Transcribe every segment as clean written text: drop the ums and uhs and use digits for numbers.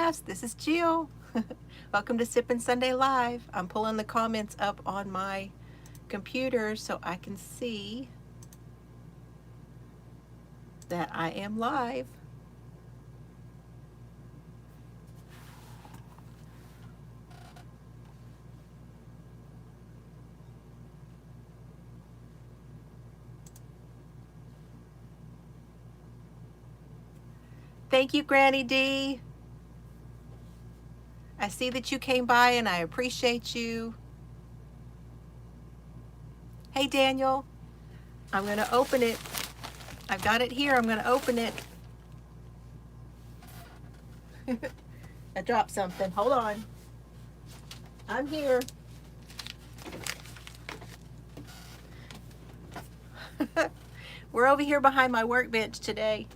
Crafts. This is Jill. Welcome to Sippin Sunday Live. I'm pulling the comments up on my computer so I can see that I am live. Thank you, Granny D. I see that you came by and I appreciate you. Hey, Daniel. I'm going to open it. I've got it here. I'm going to open it. I dropped something. Hold on. I'm here. We're over here behind my workbench today.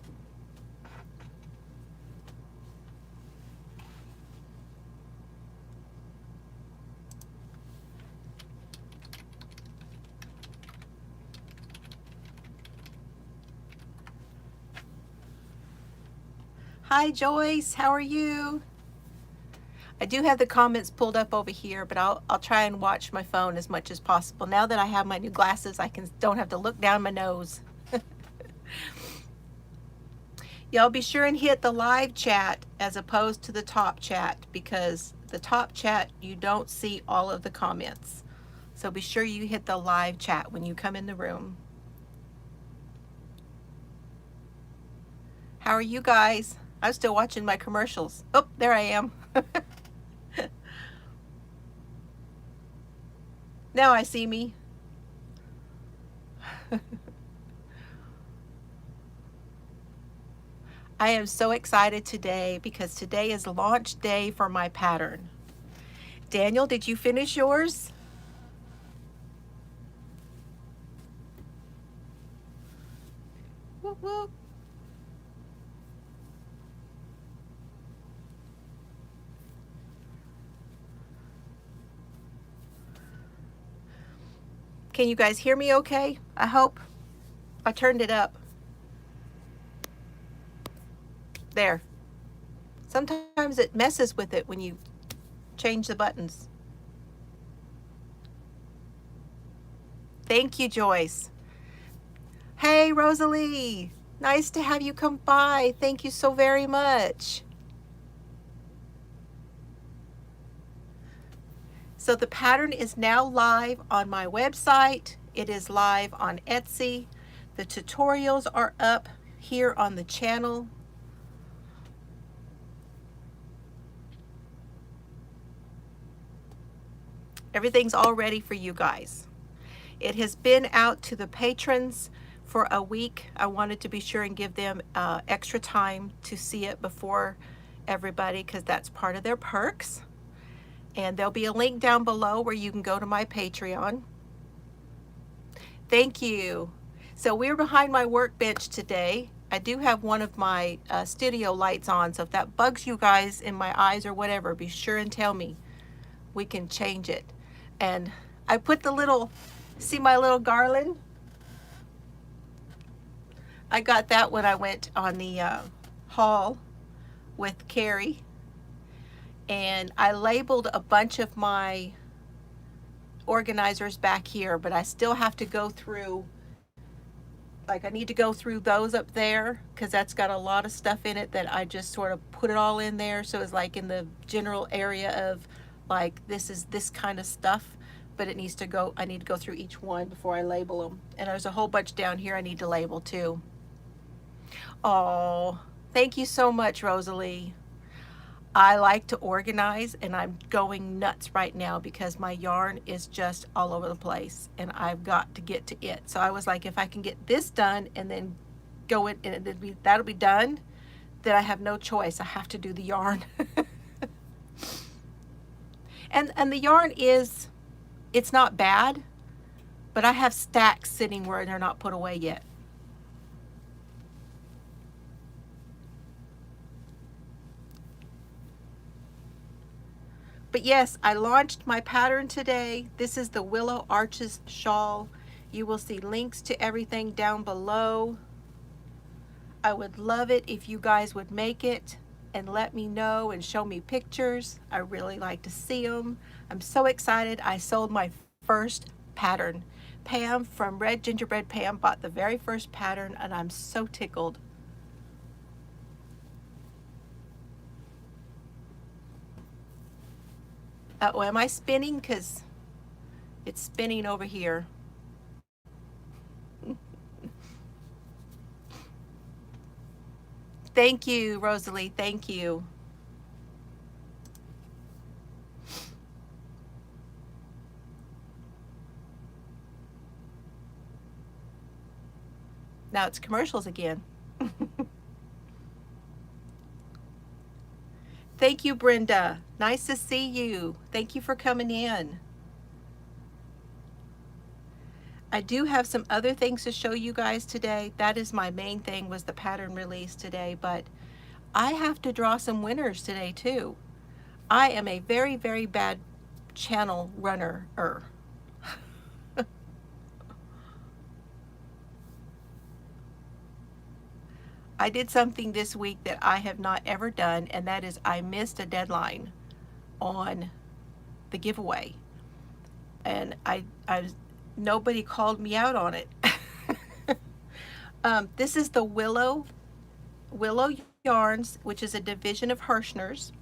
Hi, Joyce. How are you? I do have the comments pulled up over here, but I'll try and watch my phone as much as possible. Now that I have my new glasses, I don't have to look down my nose. Y'all be sure and hit the live chat as opposed to the top chat, because the top chat, you don't see all of the comments. So be sure you hit the live chat when you come in the room. How are you guys? I'm still watching my commercials. Oh, there I am. Now I see me. I am so excited today because today is launch day for my pattern. Daniel, did you finish yours? Whoop, whoop. Can you guys hear me okay? I hope. I turned it up. There. Sometimes it messes with it when you change the buttons. Thank you, Joyce. Hey, Rosalie. Nice to have you come by. Thank you so very much. So the pattern is now live on my website. It is live on Etsy. The tutorials are up here on the channel. Everything's all ready for you guys. It has been out to the patrons for a week. I wanted to be sure and give them extra time to see it before everybody, because that's part of their perks. And there'll be a link down below where you can go to my Patreon. Thank you. So we're behind my workbench today. I do have one of my studio lights on, so if that bugs you guys in my eyes or whatever, be sure and tell me. We can change it. And I put the little, see my little garland? I got that when I went on the haul with Carrie. And I labeled a bunch of my organizers back here, but I still have to go through, like I need to go through those up there, because that's got a lot of stuff in it that I just sort of put it all in there. So it's like in the general area of like, this is this kind of stuff, but it needs to go, I need to go through each one before I label them. And there's a whole bunch down here I need to label too. Oh, thank you so much, Rosalie. I like to organize, and I'm going nuts right now because my yarn is just all over the place and I've got to get to it. So I was like, if I can get this done and then go in and that'll be done, then I have no choice. I have to do the yarn. And the yarn is, it's not bad, but I have stacks sitting where they're not put away yet. But yes, I launched my pattern today. This is the Willow Arches shawl. You will see links to everything down below. I would love it if you guys would make it. and let me know and show me pictures. I really like to see them. I'm so excited. I sold my first pattern. Pam from Red Gingerbread Pam bought the very first pattern, and I'm so tickled. Oh, am I spinning? Because it's spinning over here. Thank you, Rosalie. Thank you. Now it's commercials again. Thank you, Brenda. Nice to see you. Thank you for coming in. I do have some other things to show you guys today. That is my main thing, was the pattern release today, but I have to draw some winners today too. I am a very, very bad channel runner. I did something this week that I have not ever done, and that is I missed a deadline on the giveaway. And nobody called me out on it. This is the Willow Yarns, which is a division of Hirschner's,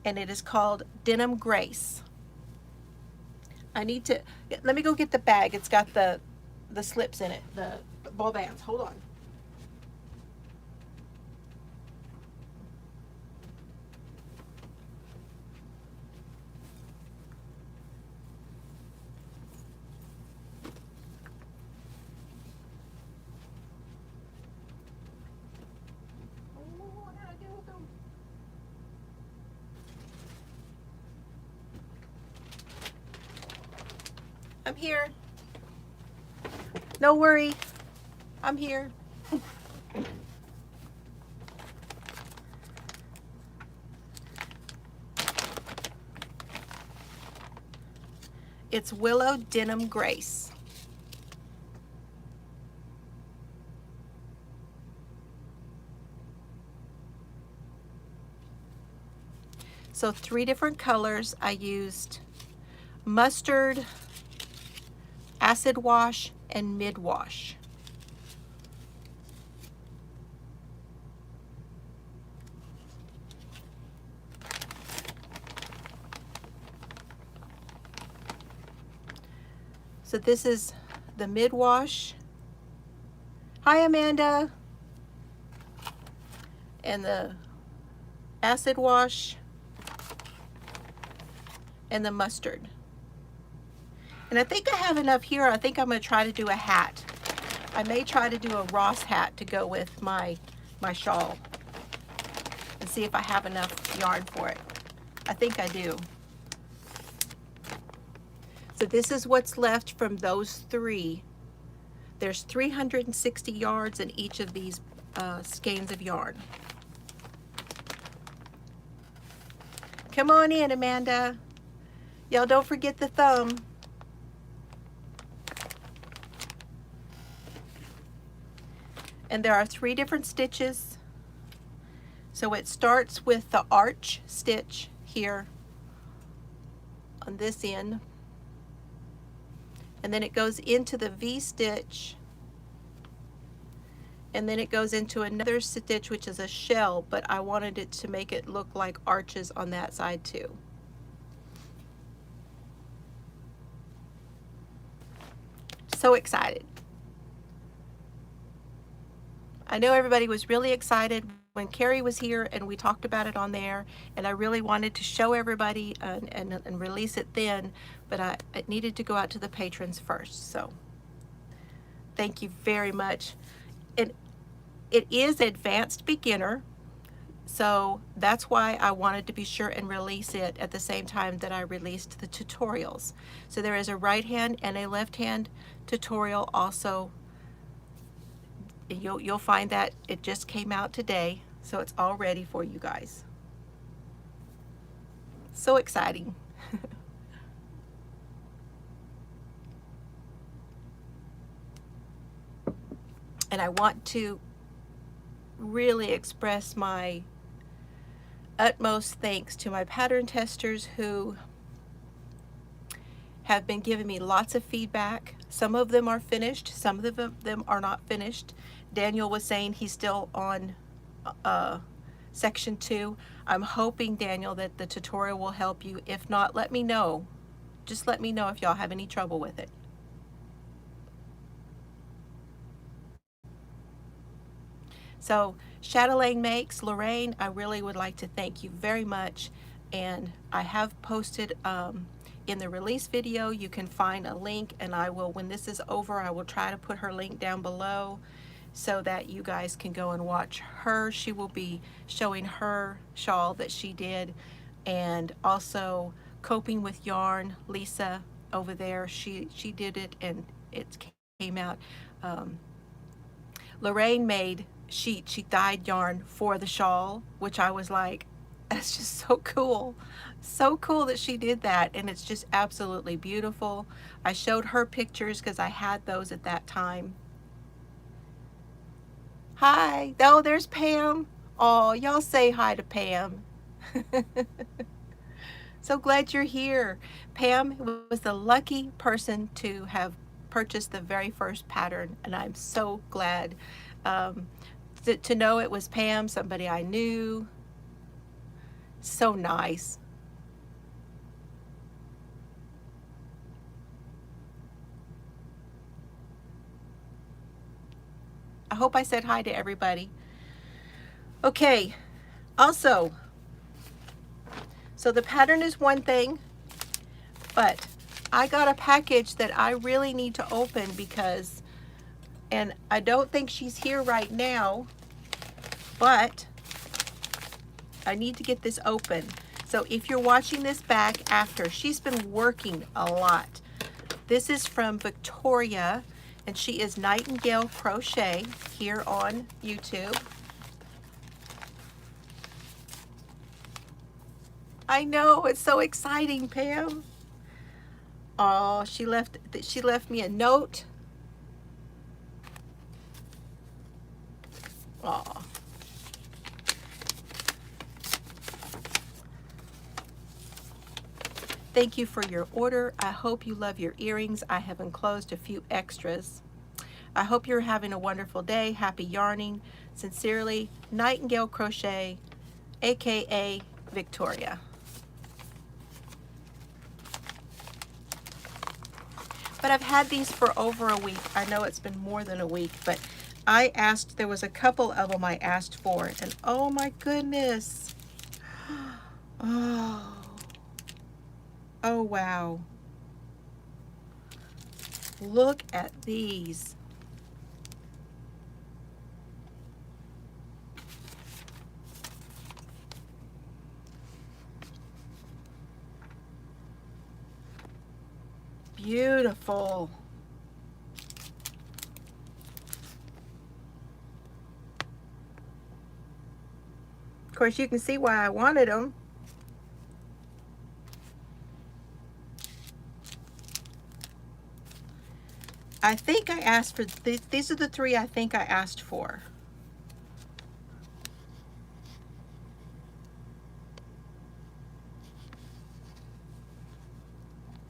and it is called Denim Grace. Let me go get the bag. It's got the slips in it, the ball bands. Hold on. I'm here. No worry. I'm here. It's Willow Denim Grace. So 3 different colors. I used mustard, acid wash, and mid wash. So this is the mid wash. Hi, Amanda. And the acid wash and the mustard. And I think I have enough here. I think I'm going to try to do a hat. I may try to do a Ross hat to go with my shawl and see if I have enough yarn for it. I think I do. So this is what's left from those 3. There's 360 yards in each of these skeins of yarn. Come on in, Amanda. Y'all don't forget the thumb. And there are 3 different stitches. So it starts with the arch stitch here on this end. And then it goes into the V stitch. And then it goes into another stitch, which is a shell, but I wanted it to make it look like arches on that side too. So excited. I know everybody was really excited when Carrie was here and we talked about it on there, and I really wanted to show everybody and release it then, but it needed to go out to the patrons first. So thank you very much. And it is advanced beginner, so that's why I wanted to be sure and release it at the same time that I released the tutorials. So there is a right hand and a left hand tutorial also. You'll find that it just came out today, so it's all ready for you guys. So exciting. And I want to really express my utmost thanks to my pattern testers who have been giving me lots of feedback. Some of them are finished, some of them are not finished. Daniel was saying he's still on section 2. I'm hoping, Daniel, that the tutorial will help you. If not, let me know. Just let me know if y'all have any trouble with it. So, Chatelaine Makes, Lorraine, I really would like to thank you very much. And I have posted in the release video, you can find a link, and I will, when this is over, I will try to put her link down below so that you guys can go and watch her. She will be showing her shawl that she did, and also Coping with Yarn, Lisa over there, she did it and it came out. Lorraine made she dyed yarn for the shawl, which I was like, that's just so cool. So cool that she did that, and it's just absolutely beautiful. I showed her pictures because I had those at that time. Hi. Oh, there's Pam. Oh, y'all say hi to Pam. So glad you're here. Pam was the lucky person to have purchased the very first pattern, and I'm so glad to know it was Pam, somebody I knew. So nice. I hope I said hi to everybody. Okay, also, so the pattern is one thing, but I got a package that I really need to open because, and I don't think she's here right now, but I need to get this open. So if you're watching this back after, she's been working a lot. This is from Victoria, and she is Nightingale Crochet here on YouTube. I know, it's so exciting, Pam. Oh, she left me a note. Oh. Thank you for your order. I hope you love your earrings. I have enclosed a few extras. I hope you're having a wonderful day. Happy yarning. Sincerely, Nightingale Crochet, aka Victoria. But I've had these for over a week. I know it's been more than a week, but I asked, there was a couple of them I asked for, and oh my goodness. Oh. Oh, wow. Look at these. Beautiful. Of course, you can see why I wanted them. I think I asked for, these are the 3 I think I asked for.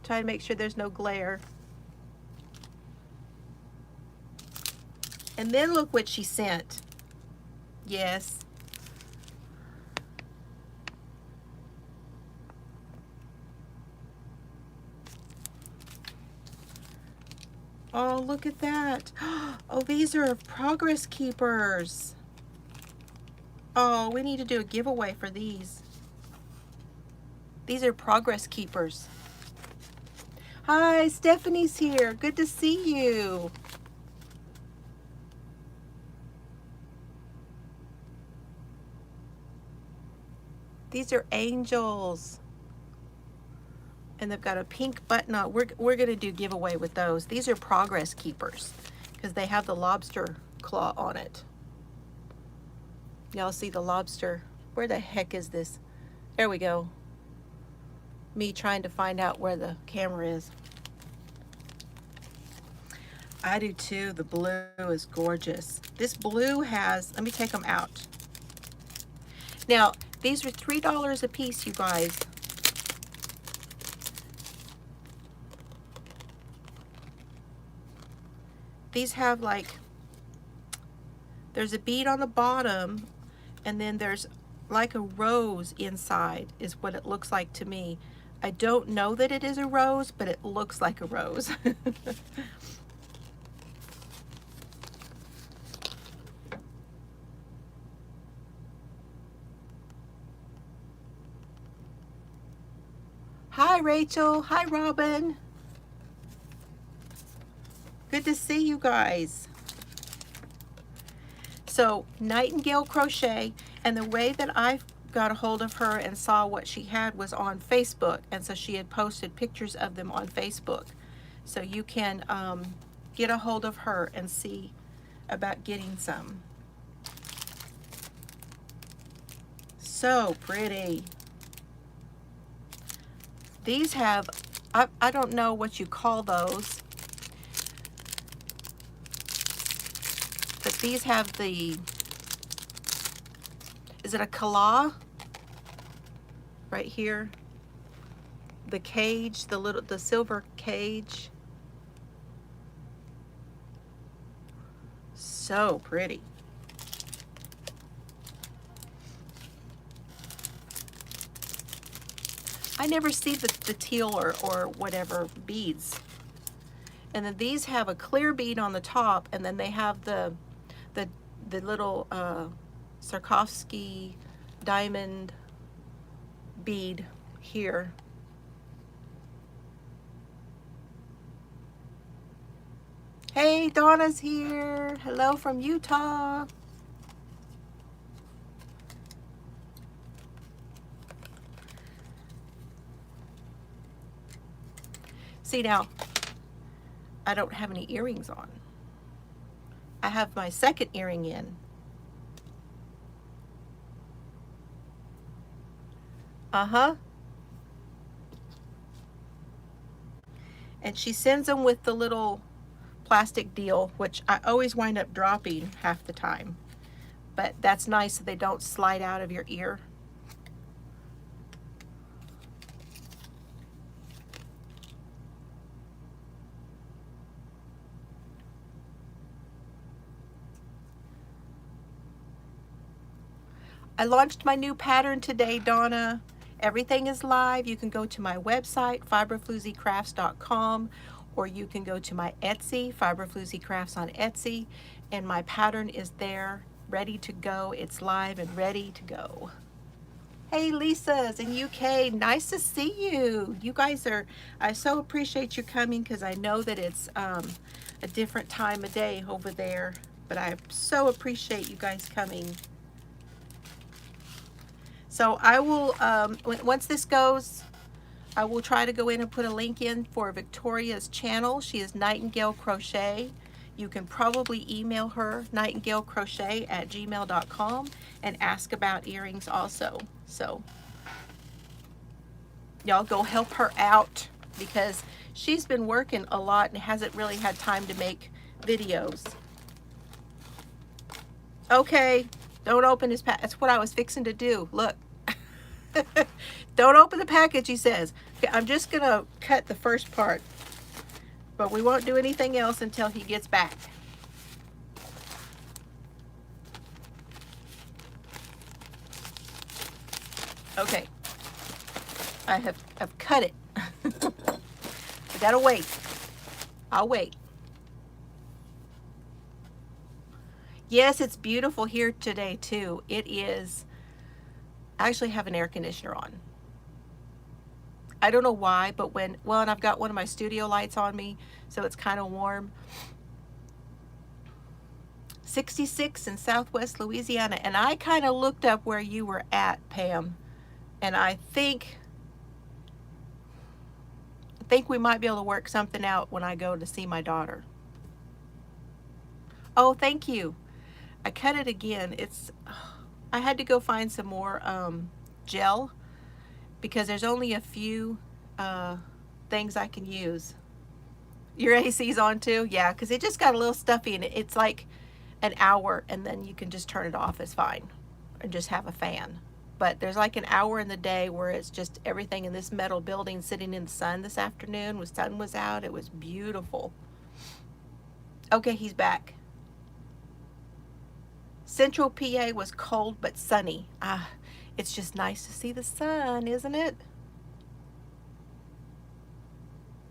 Try to make sure there's no glare. And then look what she sent. Yes. Oh, look at that. Oh, these are progress keepers. Oh, we need to do a giveaway for these. These are progress keepers. Hi, Stephanie's here. Good to see you. These are angels. And they've got a pink button on. We're going to do giveaway with those. These are progress keepers because they have the lobster claw on it. Y'all see the lobster? Where the heck is this? There we go. Me trying to find out where the camera is. I do too. The blue is gorgeous. This blue has, let me take them out. Now, These are $3 a piece, you guys. These have like, there's a bead on the bottom, and then there's like a rose inside is what it looks like to me. I don't know that it is a rose, but it looks like a rose. Hi, Rachel. Hi, Robin. Good to see you guys. So, Nightingale Crochet, and the way that I got a hold of her and saw what she had was on Facebook, and so she had posted pictures of them on Facebook. So you can get a hold of her and see about getting some. So pretty. These have, I don't know what you call those, but these have the, is it a kala? Right here. The cage, the silver cage. So pretty. I never see the teal or whatever beads. And then these have a clear bead on the top, and then they have the little Swarovski diamond bead here. Hey, Donna's here. Hello from Utah. See now, I don't have any earrings on. I have my second earring in. Uh-huh. And she sends them with the little plastic deal, which I always wind up dropping half the time. But that's nice so they don't slide out of your ear. I launched my new pattern today, Donna. Everything is live. You can go to my website, fiberflooziecrafts.com, or you can go to my Etsy, Fiber Floozie Crafts on Etsy, and my pattern is there, ready to go. It's live and ready to go. Hey, Lisa's in UK. Nice to see you. You guys are, I so appreciate you coming because I know that it's a different time of day over there, but I so appreciate you guys coming. So I will, once this goes, I will try to go in and put a link in for Victoria's channel. She is Nightingale Crochet. You can probably email her, nightingalecrochet@gmail.com, and ask about earrings also. So y'all go help her out because she's been working a lot and hasn't really had time to make videos. Okay. Don't open his package. That's what I was fixing to do. Look. Don't open the package, he says. Okay, I'm just going to cut the first part. But we won't do anything else until he gets back. Okay. I've cut it. I gotta wait. I'll wait. Yes, it's beautiful here today too. It is. I actually have an air conditioner on. I don't know why, but and I've got one of my studio lights on me, so it's kind of warm. 66 in Southwest Louisiana, and I kind of looked up where you were at, Pam, and I think we might be able to work something out when I go to see my daughter. Oh, thank you. I cut it again. I had to go find some more gel because there's only a few things I can use. Your AC's on too? Yeah, because it just got a little stuffy and it's like an hour and then you can just turn it off. It's fine. And just have a fan. but there's like an hour in the day where it's just everything in this metal building sitting in the sun this afternoon. When the sun was out, it was beautiful. Okay, he's back. Central PA was cold but sunny. It's just nice to see the sun, isn't it?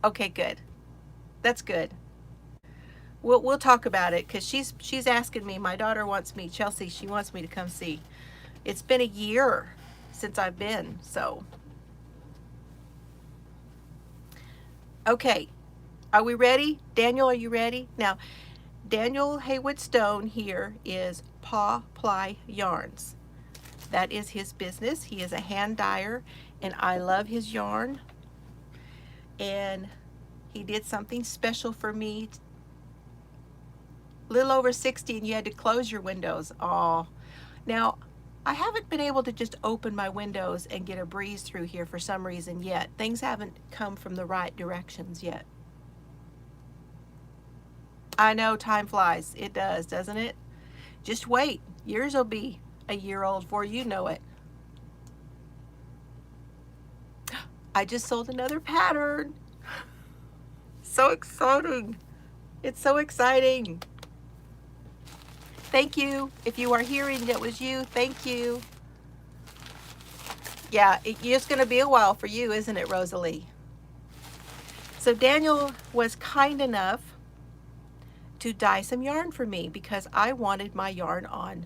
Okay, good. That's good. We'll talk about it because she's asking me. My daughter wants me, Chelsea. She wants me to come see. It's been a year since I've been, so. Okay, are we ready? Daniel, are you ready? Now, Daniel Haywood Stone here is Paw Ply Yarns. That is his business. He is a hand dyer, and I love his yarn. And he did something special for me. Little over 60, and you had to close your windows. Oh, now I haven't been able to just open my windows and get a breeze through here for some reason yet. Things haven't come from the right directions yet. I know, time flies. It does, doesn't it? Just wait. Yours will be a year old before you know it. I just sold another pattern. So exciting. It's so exciting. Thank you. If you are hearing that was you, thank you. Yeah, it's going to be a while for you, isn't it, Rosalie? So Daniel was kind enough to dye some yarn for me because I wanted my yarn on.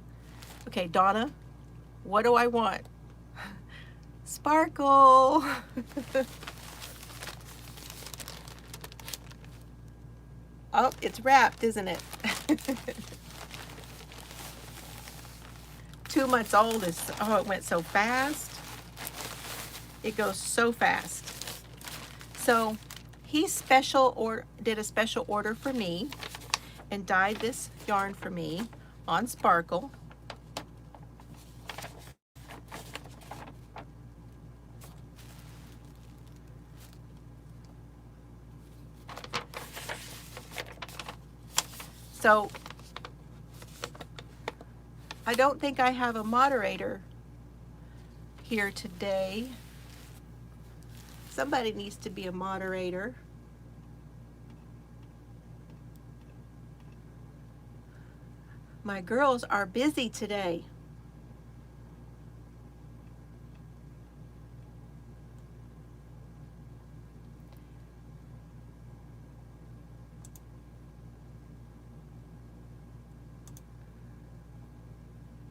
Okay, Donna, what do I want? Sparkle. Oh, it's wrapped, isn't it? 2 months old is, oh, it went so fast. It goes so fast. So he did a special order for me and dyed this yarn for me on Sparkle. So I don't think I have a moderator here today. Somebody needs to be a moderator. My girls are busy today.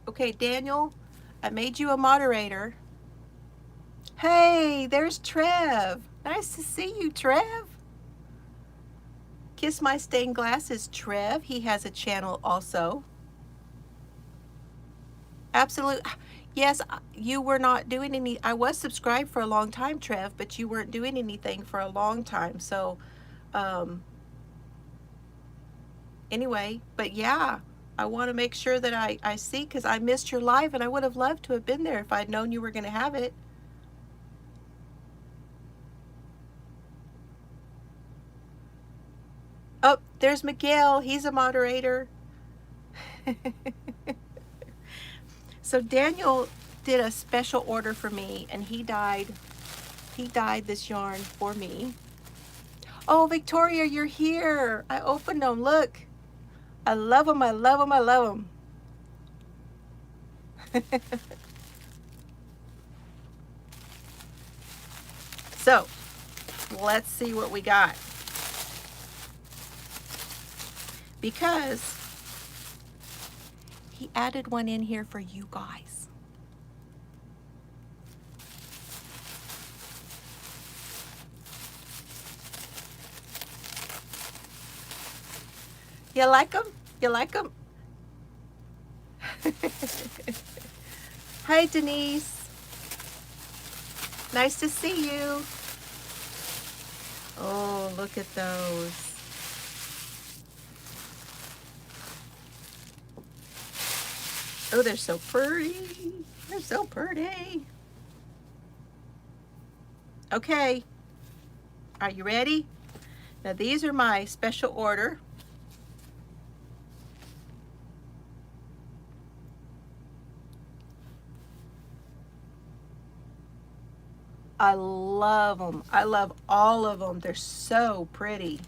Okay, Daniel, I made you a moderator. Hey, there's Trev. Nice to see you, Trev. Kiss My Stained Glass is Trev. He has a channel also. Absolute. Yes, you were not doing any. I was subscribed for a long time, Trev, but you weren't doing anything for a long time. So, anyway, but yeah, I want to make sure that I see, because I missed your live and I would have loved to have been there if I'd known you were going to have it. Oh, there's Miguel. He's a moderator. So Daniel did a special order for me, and he dyed this yarn for me. Oh, Victoria, you're here. I opened them. Look. I love them. I love them. I love them. So, let's see what we got. Because he added one in here for you guys. You like them? You like them? Hi, Denise. Nice to see you. Oh, look at those. Oh, they're so pretty. They're so pretty. Okay. Are you ready? Now, these are my special order. I love them. I love all of them. They're so pretty.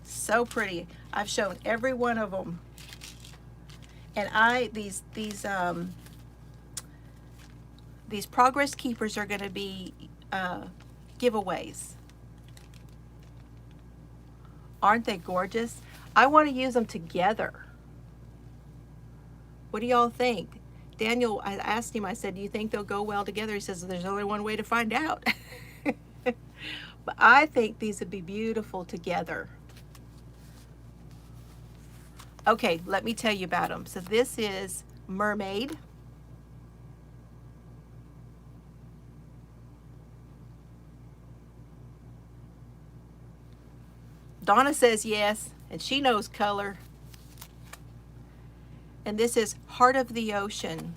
So pretty. I've shown every one of them. And these progress keepers are going to be giveaways. Aren't they gorgeous? I want to use them together. What do y'all think? Daniel, I asked him, I said, do you think they'll go well together? He says, there's only one way to find out. But I think these would be beautiful together. Okay, let me tell you about them. So this is Mermaid. Donna says yes, and she knows color. And this is Heart of the Ocean.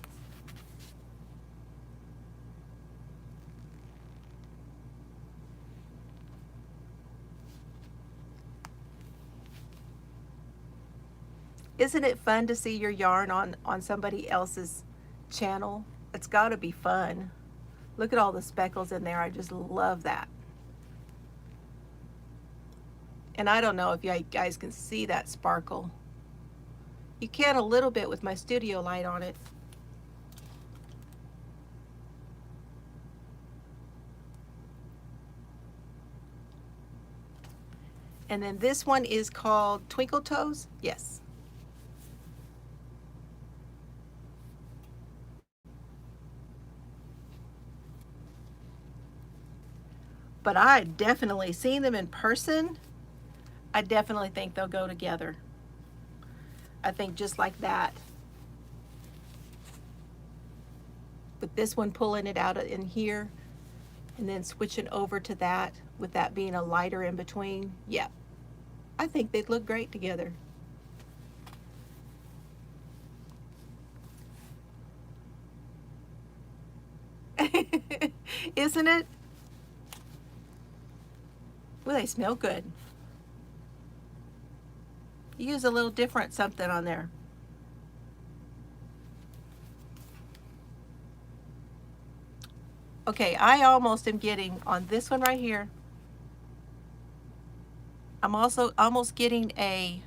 Isn't it fun to see your yarn on somebody else's channel? It's got to be fun. Look at all the speckles in there. I just love that. And I don't know if you guys can see that sparkle. You can a little bit with my studio light on it. And then this one is called Twinkle Toes. Yes. But I definitely seen them in person. I definitely think they'll go together. I think just like that. With this one pulling it out in here and then switching over to that with that being a lighter in between. Yeah, I think they'd look great together. Isn't it? Well, they smell good. Use a little different something on there. Okay, I almost am getting on this one right here. I'm also almost getting a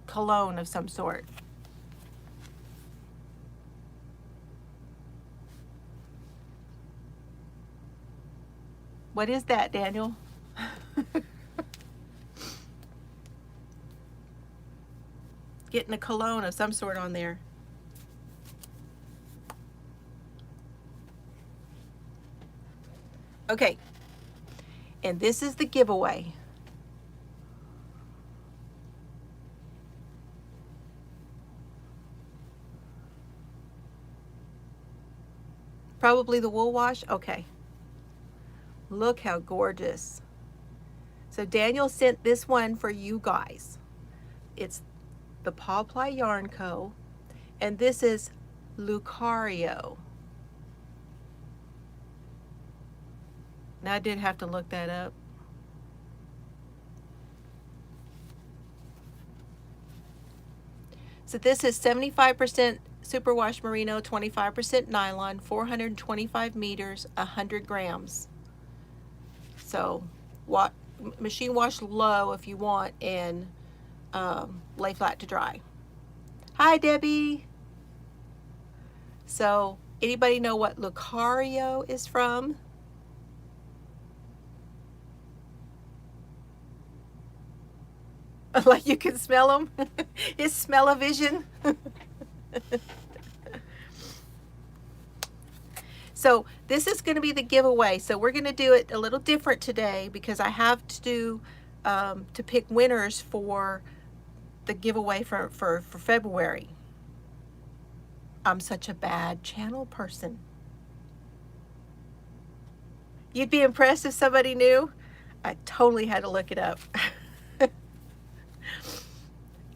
cologne of some sort. What is that, Daniel? Getting a cologne of some sort on there. Okay, and this is the giveaway. Probably the wool wash. Okay. Look how gorgeous. So Daniel sent this one for you guys. It's the Paw Ply Yarn Co. And this is Lucario. Now I did have to look that up. So this is 75% superwash merino, 25% nylon, 425 meters, 100 grams. So machine wash low if you want, and lay flat to dry. Hi, Debbie. So anybody know what Lucario is from? Like you can smell them? It's smell-o-vision. So this is going to be the giveaway. So we're going to do it a little different today because I have to do to pick winners for the giveaway for February. I'm such a bad channel person. You'd be impressed if somebody knew. I totally had to look it up.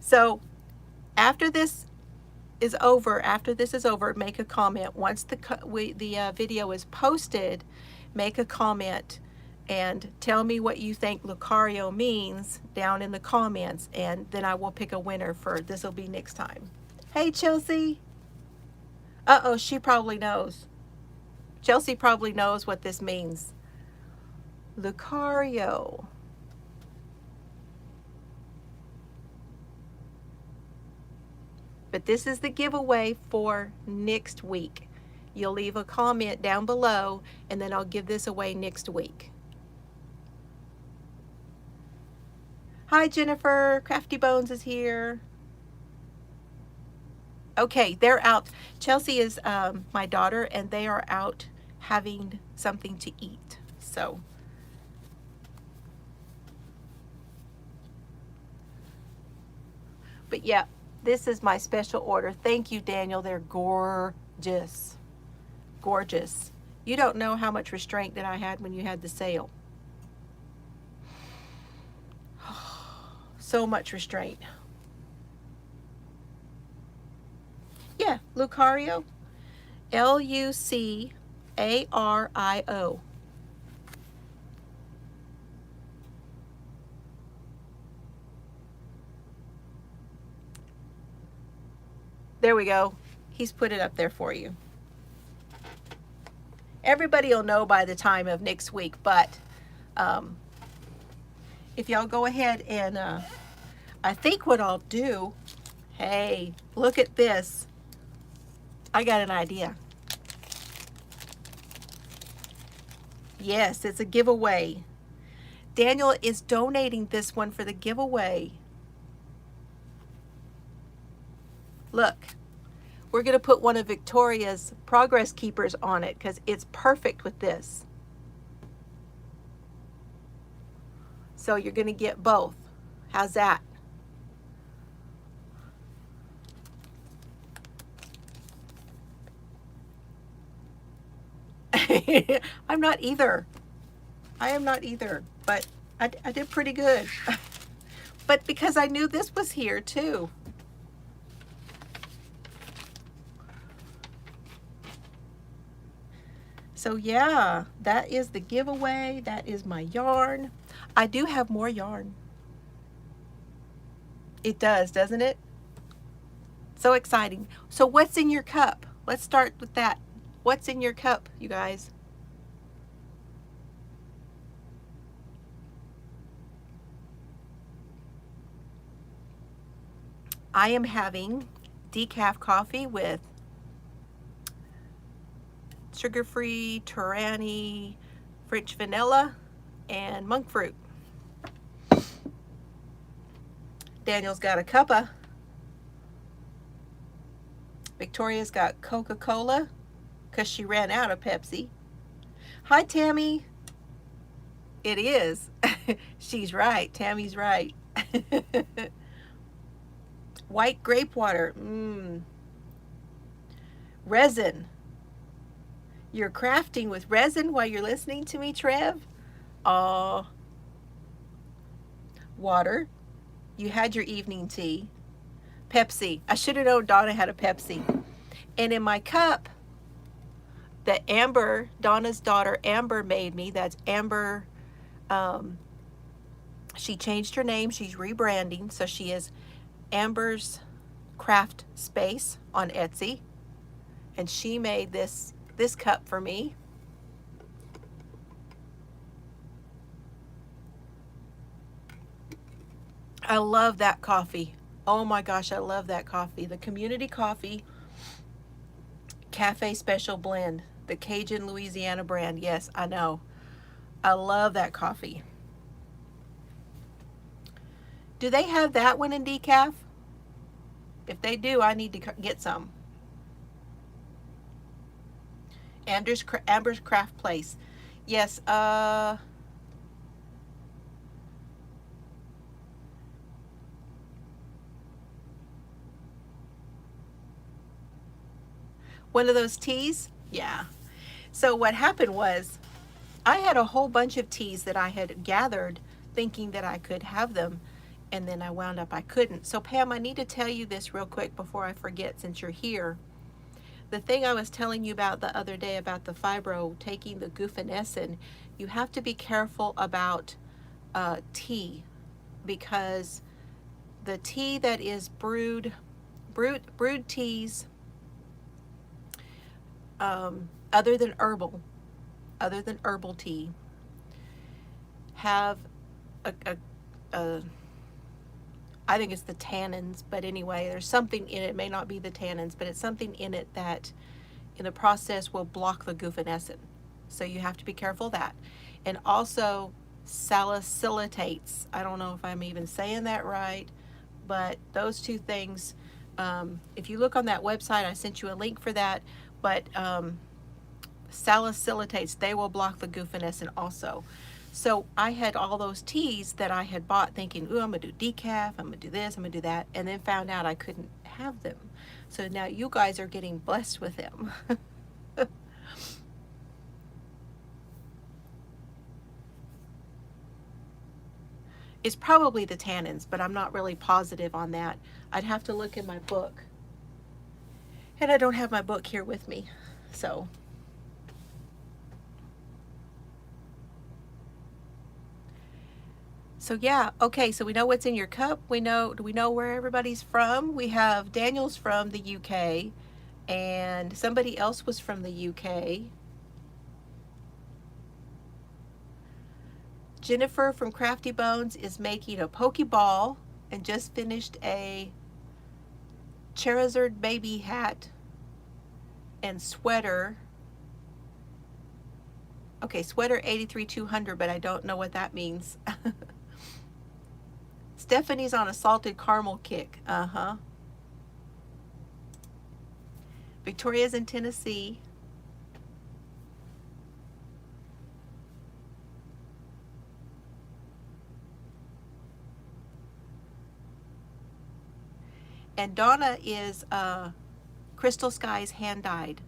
So after this is over, make a comment. Once the video is posted, make a comment and tell me what you think Lucario means down in the comments, and then I will pick a winner for this. Will be next time. Hey, Chelsea. Uh-oh, she probably knows. Chelsea probably knows what this means. Lucario. But this is the giveaway for next week. You'll leave a comment down below, and then I'll give this away next week. Hi, Jennifer. Crafty Bones is here. Okay, they're out. Chelsea is my daughter, and they are out having something to eat. So, but yeah, this is my special order. Thank you, Daniel. They're gorgeous. Gorgeous. You don't know how much restraint that I had when you had the sale. So much restraint. Yeah, Lucario. Lucario. There we go. He's put it up there for you. Everybody will know by the time of next week, but if y'all go ahead and I think what I'll do, hey, look at this. I got an idea. Yes, it's a giveaway. Daniel is donating this one for the giveaway. Look, we're going to put one of Victoria's Progress Keepers on it because it's perfect with this. So you're going to get both. How's that? I'm not either. I am not either, but I did pretty good. But because I knew this was here too. So yeah, that is the giveaway. That is my yarn. I do have more yarn. It does, doesn't it? So exciting. So what's in your cup? Let's start with that. What's in your cup, you guys? I am having decaf coffee with sugar-free Torani French vanilla and monk fruit. Daniel's got a cuppa. Victoria's got Coca-Cola because she ran out of Pepsi. Hi, Tammy. It is. She's right. Tammy's right. White grape water. Resin. You're crafting with resin while you're listening to me, Trev? Water. You had your evening tea. Pepsi. I should have known Donna had a Pepsi. And in my cup, that Amber, Donna's daughter Amber made me. That's Amber. She changed her name. She's rebranding. So she is Amber's Craft Space on Etsy. And she made this cup for me. I love that coffee. Oh my gosh, I love that coffee. The Community Coffee Cafe Special Blend, the Cajun Louisiana brand. Yes, I know. I love that coffee. Do they have that one in decaf? If they do, I need to get some. Amber's Craft Place. Yes, one of those teas? Yeah. So what happened was I had a whole bunch of teas that I had gathered thinking that I could have them, and then I wound up I couldn't. So Pam, I need to tell you this real quick before I forget since you're here. The thing I was telling you about the other day about the fibro taking the guaifenesin, you have to be careful about tea, because the tea that is brewed teas, other than herbal tea, have a I think it's the tannins, but anyway, there's something in it. It may not be the tannins, but it's something in it that in the process will block the guaifenesin. So you have to be careful of that. And also salicylatates. I don't know if I'm even saying that right, but those two things, if you look on that website, I sent you a link for that, but salicylatates, they will block the guaifenesin also. So I had all those teas that I had bought thinking, ooh, I'm going to do decaf, I'm going to do this, I'm going to do that, and then found out I couldn't have them. So now you guys are getting blessed with them. It's probably the tannins, but I'm not really positive on that. I'd have to look in my book. And I don't have my book here with me, so. So yeah, okay, so we know what's in your cup. Do we know where everybody's from? We have Daniel's from the UK, and somebody else was from the UK. Jennifer from Crafty Bones is making a Pokeball and just finished a Charizard baby hat and sweater. Okay, sweater 83-200, but I don't know what that means. Stephanie's on a salted caramel kick. Uh-huh. Victoria's in Tennessee. And Donna is Crystal Skies hand dyed.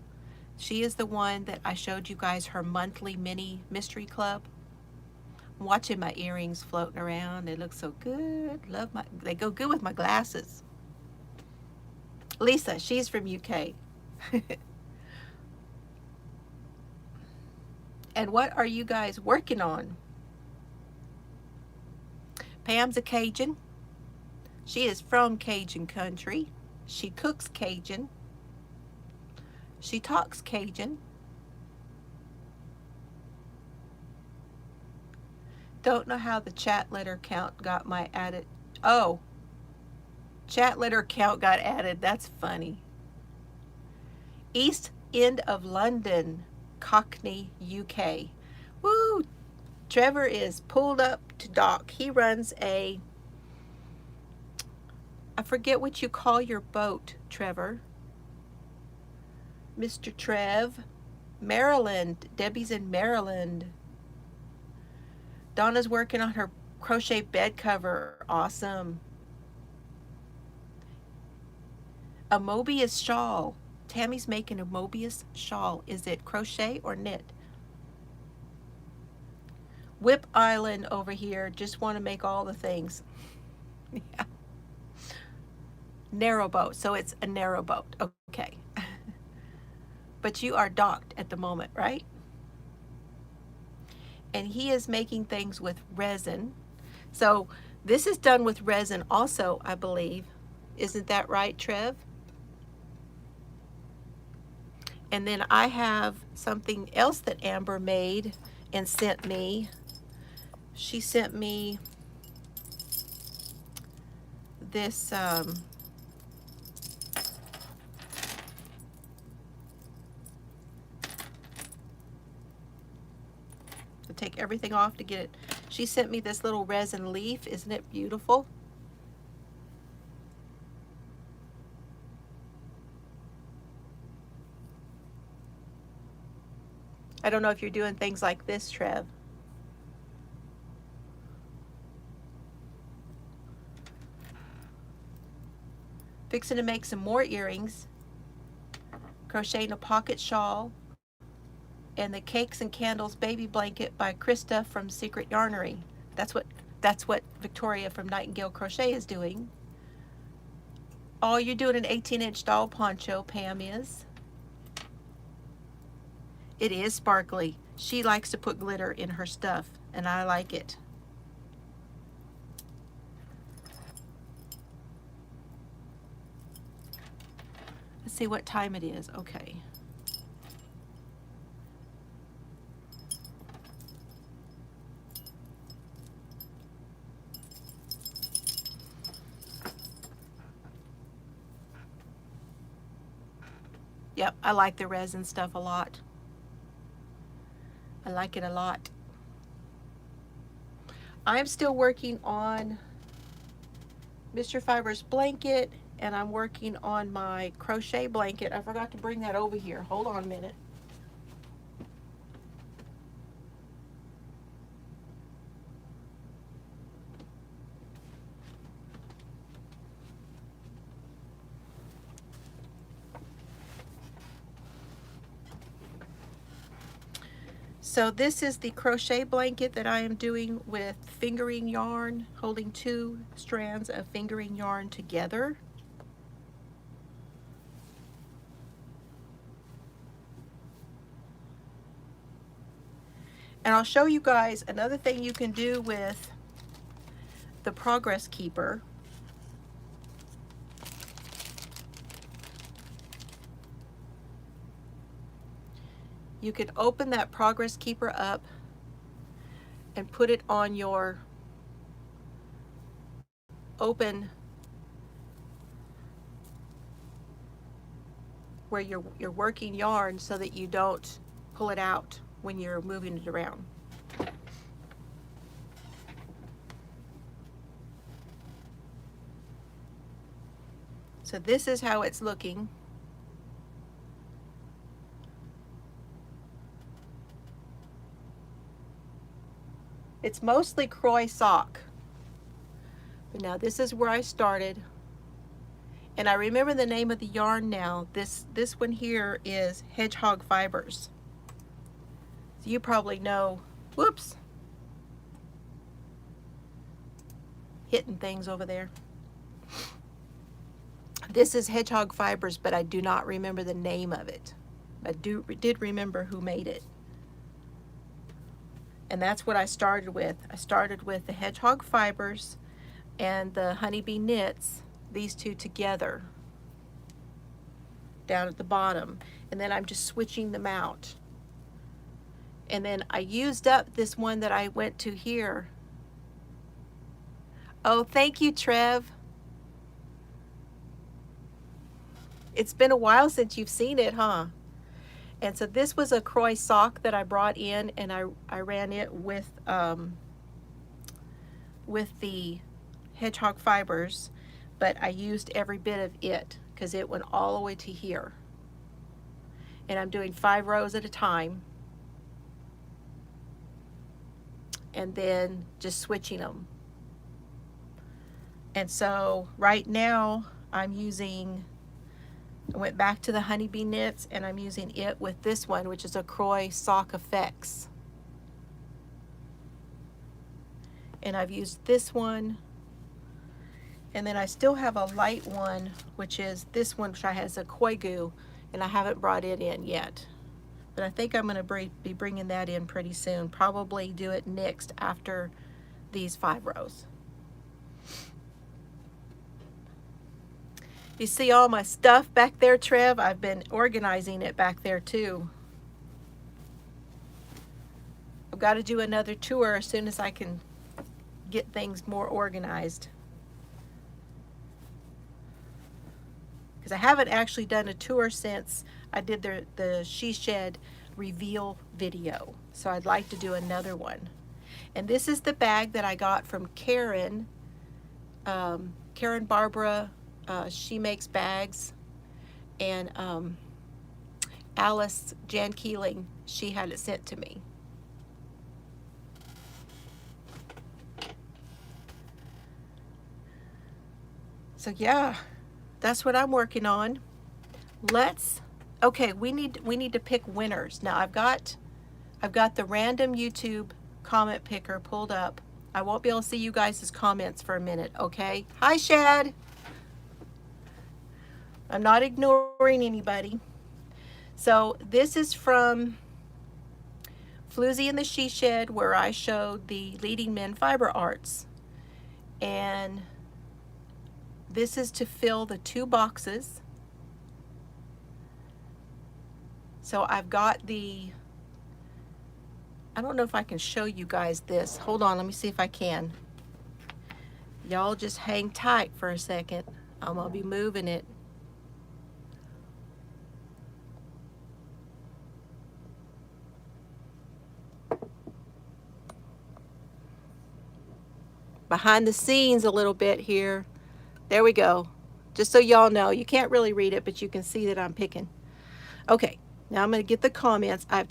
She is the one that I showed you guys her monthly mini mystery club. I'm watching my earrings floating around. They look so good. They go good with my glasses. Lisa, she's from UK. And what are you guys working on? Pam's a Cajun. She is from Cajun country. She cooks Cajun. She talks Cajun. Don't know how the chat letter count got my added. Oh, chat letter count got added. That's funny. East End of London, Cockney, UK. Woo! Trevor is pulled up to dock. He runs I forget what you call your boat, Trevor. Mr. Trev. Maryland. Debbie's in Maryland. Donna's working on her crochet bed cover. Awesome. A Mobius shawl. Tammy's making a Mobius shawl. Is it crochet or knit? Whip Island over here. Just want to make all the things. Yeah. Narrow boat. So it's a narrow boat. Okay. But you are docked at the moment, right? And he is making things with resin. So this is done with resin also, I believe. Isn't that right, Trev? And then I have something else that Amber made and sent me. She sent me this to take everything off to get it. She sent me this little resin leaf. Isn't it beautiful? I don't know if you're doing things like this, Trev. Fixing to make some more earrings. Crocheting a pocket shawl. And the Cakes and Candles baby blanket by Krista from Secret Yarnery. That's what Victoria from Nightingale Crochet is doing. Oh, you're doing an 18-inch doll poncho, Pam is. It is sparkly. She likes to put glitter in her stuff, and I like it. Let's see what time it is. Okay. Yep, I like the resin stuff a lot. I like it a lot. I'm still working on Mr. Fiber's blanket, and I'm working on my crochet blanket. I forgot to bring that over here. Hold on a minute. So this is the crochet blanket that I am doing with fingering yarn, holding 2 strands of fingering yarn together. And I'll show you guys another thing you can do with the Progress Keeper. You could open that Progress Keeper up and put it on your open where you're working yarn so that you don't pull it out when you're moving it around. So this is how it's looking. It's mostly Croy sock. But now this is where I started. And I remember the name of the yarn now. This one here is Hedgehog Fibers. So you probably know, whoops, hitting things over there. This is Hedgehog Fibers, but I do not remember the name of it. I did remember who made it. And that's what I started with. I started with the Hedgehog Fibers and the Honeybee Knits, these two together down at the bottom. And then I'm just switching them out. And then I used up this one that I went to here. Oh, thank you, Trev. It's been a while since you've seen it, huh? And so this was a Croy sock that I brought in, and I ran it with the Hedgehog Fibers, but I used every bit of it because it went all the way to here. And I'm doing 5 rows at a time, and then just switching them. And so right now I went back to the Honeybee Knits, and I'm using it with this one, which is a Croy Sock Effects. And I've used this one, and then I still have a light one, which is this one, which has a Koigu, and I haven't brought it in yet. But I think I'm going to be bringing that in pretty soon. Probably do it next after these 5 rows. You see all my stuff back there, Trev? I've been organizing it back there too. I've got to do another tour as soon as I can get things more organized. Because I haven't actually done a tour since I did the She Shed reveal video. So I'd like to do another one. And this is the bag that I got from Karen. Karen Barbara, she makes bags. And Alice Jan Keeling, she had it sent to me. So yeah, that's what I'm working on. Okay, we need to pick winners. Now I've got the random YouTube comment picker pulled up. I won't be able to see you guys' comments for a minute, okay? Hi, Shad. I'm not ignoring anybody. So this is from Floozie and the She Shed, where I showed the Leading Men Fiber Arts. And this is to fill the 2 boxes. So I've got I don't know if I can show you guys this. Hold on, let me see if I can. Y'all just hang tight for a second. I'm gonna be moving it. behind the scenes a little bit here. There we go. Just so y'all know, you can't really read it, but you can see that I'm picking. Okay, now I'm going to get the comments. I've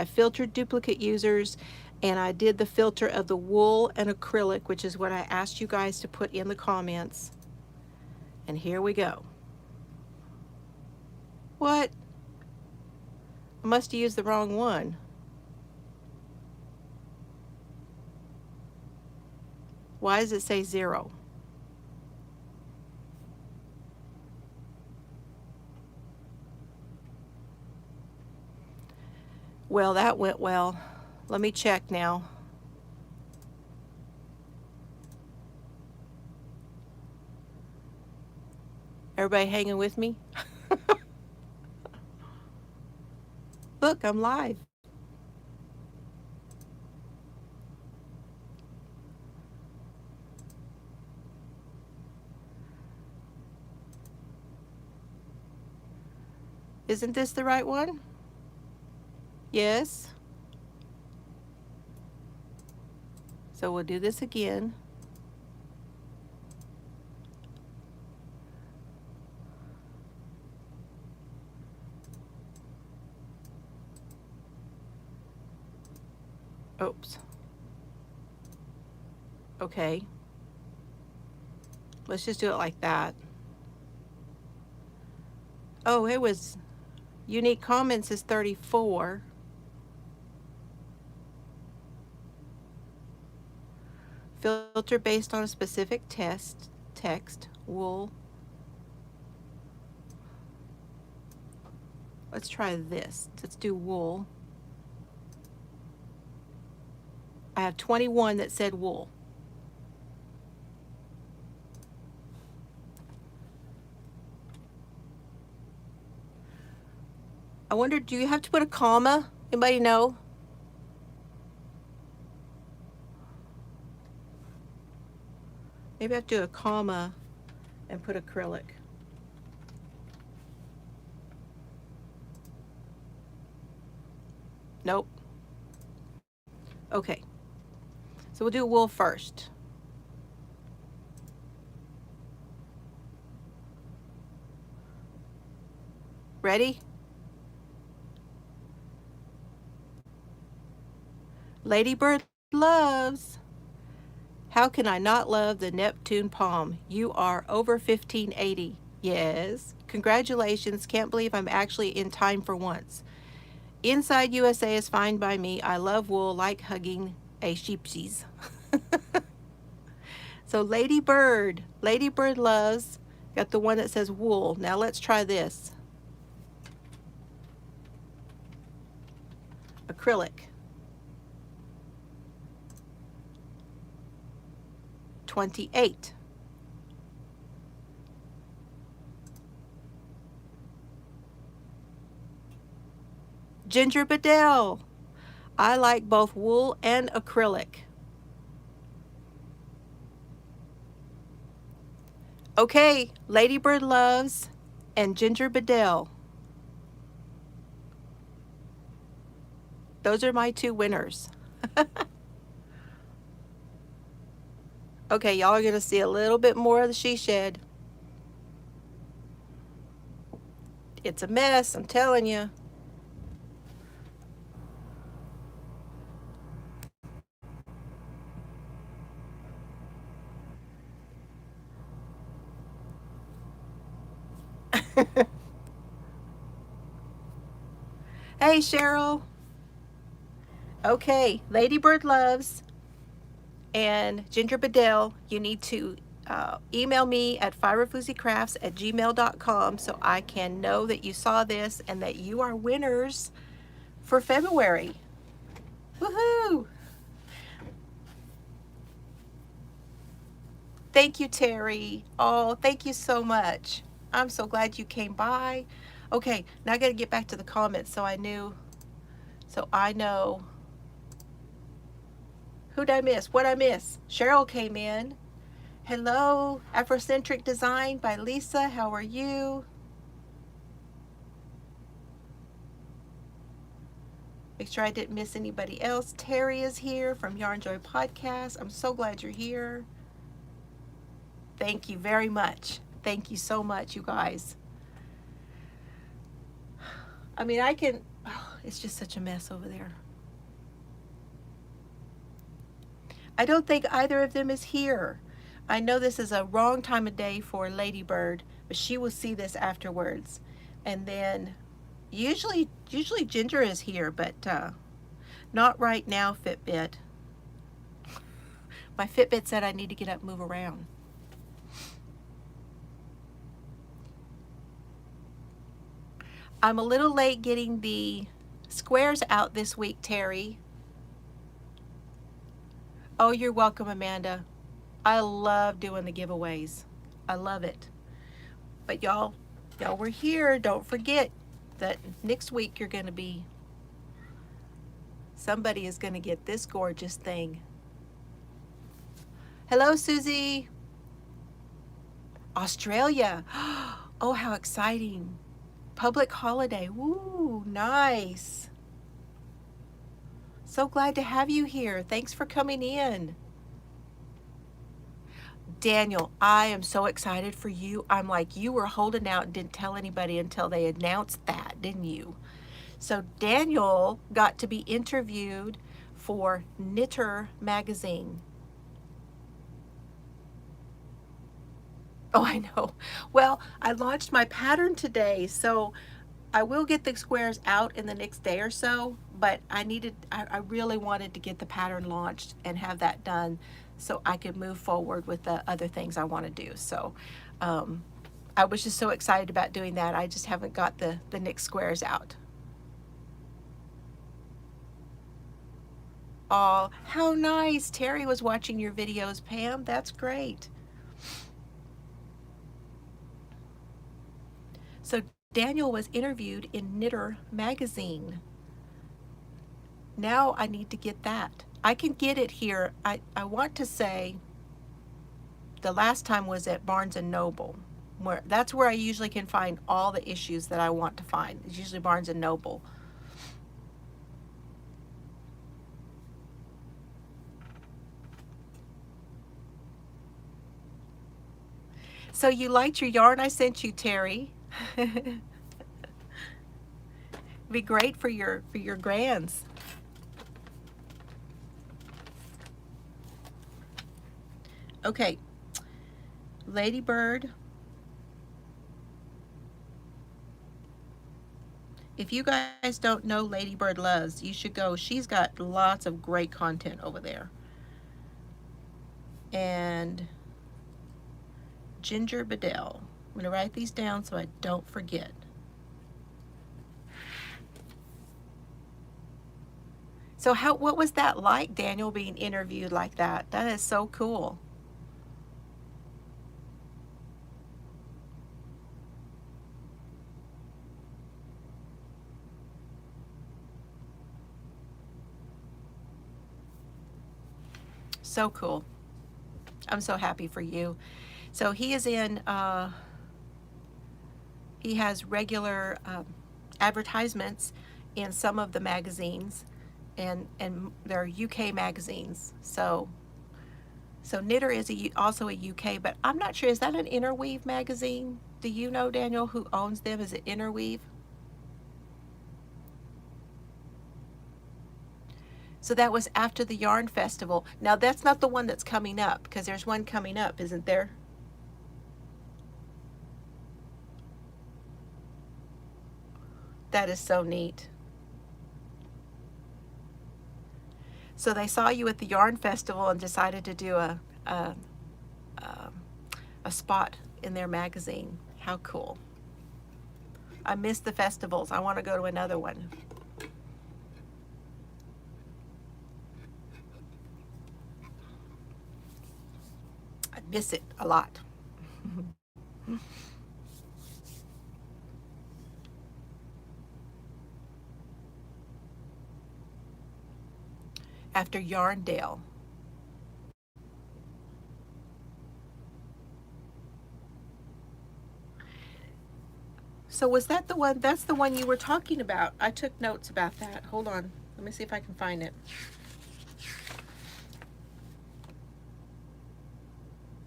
filtered duplicate users, and I did the filter of the wool and acrylic, which is what I asked you guys to put in the comments. And here we go. What? I must have used the wrong one. Why does it say 0? Well, that went well. Let me check now. Everybody hanging with me? Look, I'm live. Isn't this the right one? Yes. So we'll do this again. Oops. Okay. Let's just do it like that. Oh, it was unique comments is 34. Filter based on a specific text, wool. Let's try this. Let's do wool. I have 21 that said wool. I wonder, do you have to put a comma? Anybody know? Maybe I have to do a comma and put acrylic. Nope. Okay. So we'll do wool first. Ready? Ladybird loves. How can I not love the Neptune palm? You are over 1580. Yes. Congratulations. Can't believe I'm actually in time for once. Inside USA is fine by me. I love wool like hugging a sheepsies. So Ladybird loves. Got the one that says wool. Now let's try this. Acrylic. 28. Ginger Bedell. I like both wool and acrylic. Okay, Ladybird loves and Ginger Bedell. Those are my two winners. Okay, y'all are going to see a little bit more of the she shed. It's a mess, I'm telling you. Hey, Cheryl. Okay, Ladybird loves and Ginger Bedell, you need to email me at fiberflooziecrafts@gmail.com so I can know that you saw this and that you are winners for February. Woohoo! Thank you, Terry. Oh, thank you so much. I'm so glad you came by. Okay, now I got to get back to the comments so I know. Who'd I miss? What'd I miss? Cheryl came in. Hello, Afrocentric Design by Lisa. How are you? Make sure I didn't miss anybody else. Terry is here from Yarn Joy Podcast. I'm so glad you're here. Thank you very much. Thank you so much, you guys. I mean, it's just such a mess over there. I don't think either of them is here. I know this is a wrong time of day for Ladybird, but she will see this afterwards. And then usually Ginger is here, but not right now, Fitbit. My Fitbit said I need to get up and move around. I'm a little late getting the squares out this week, Terry. Oh, you're welcome, Amanda. I love doing the giveaways. I love it. But y'all were here. Don't forget that next week somebody is going to get this gorgeous thing. Hello, Susie. Australia. Oh, how exciting. Public holiday. Woo, nice. So glad to have you here. Thanks for coming in. Daniel, I am so excited for you. I'm like, you were holding out and didn't tell anybody until they announced that, didn't you? So Daniel got to be interviewed for Knitter magazine. Oh, I know. Well, I launched my pattern today, so I will get the squares out in the next day or so, but I really wanted to get the pattern launched and have that done so I could move forward with the other things I want to do. So I was just so excited about doing that. I just haven't got the next squares out. Oh, how nice. Terry was watching your videos, Pam. That's great. So Daniel was interviewed in Knitter magazine. Now I need to get that. I can get it here. I want to say the last time was at Barnes & Noble. That's where I usually can find all the issues that I want to find. It's usually Barnes & Noble. So you liked your yarn I sent you, Terry? It'd be great for your grands. Okay, Ladybird. If you guys don't know Ladybird Loves, you should go. She's got lots of great content over there. And Ginger Bedell. I'm going to write these down so I don't forget. So what was that like, Daniel, being interviewed like that? That is so cool. So cool. I'm so happy for you. So he is in, he has regular advertisements in some of the magazines, and they're UK magazines. So Knitter is also a UK, but I'm not sure, is that an Interweave magazine? Do you know, Daniel, who owns them? Is it Interweave? So that was after the Yarn Festival. Now that's not the one that's coming up, because there's one coming up, isn't there? That is so neat. So they saw you at the Yarn Festival and decided to do a spot in their magazine. How cool. I miss the festivals. I want to go to another one. I miss it a lot. After Yarndale. So was that the one, that's the one you were talking about? I took notes about that. Hold on. Let me see if I can find it.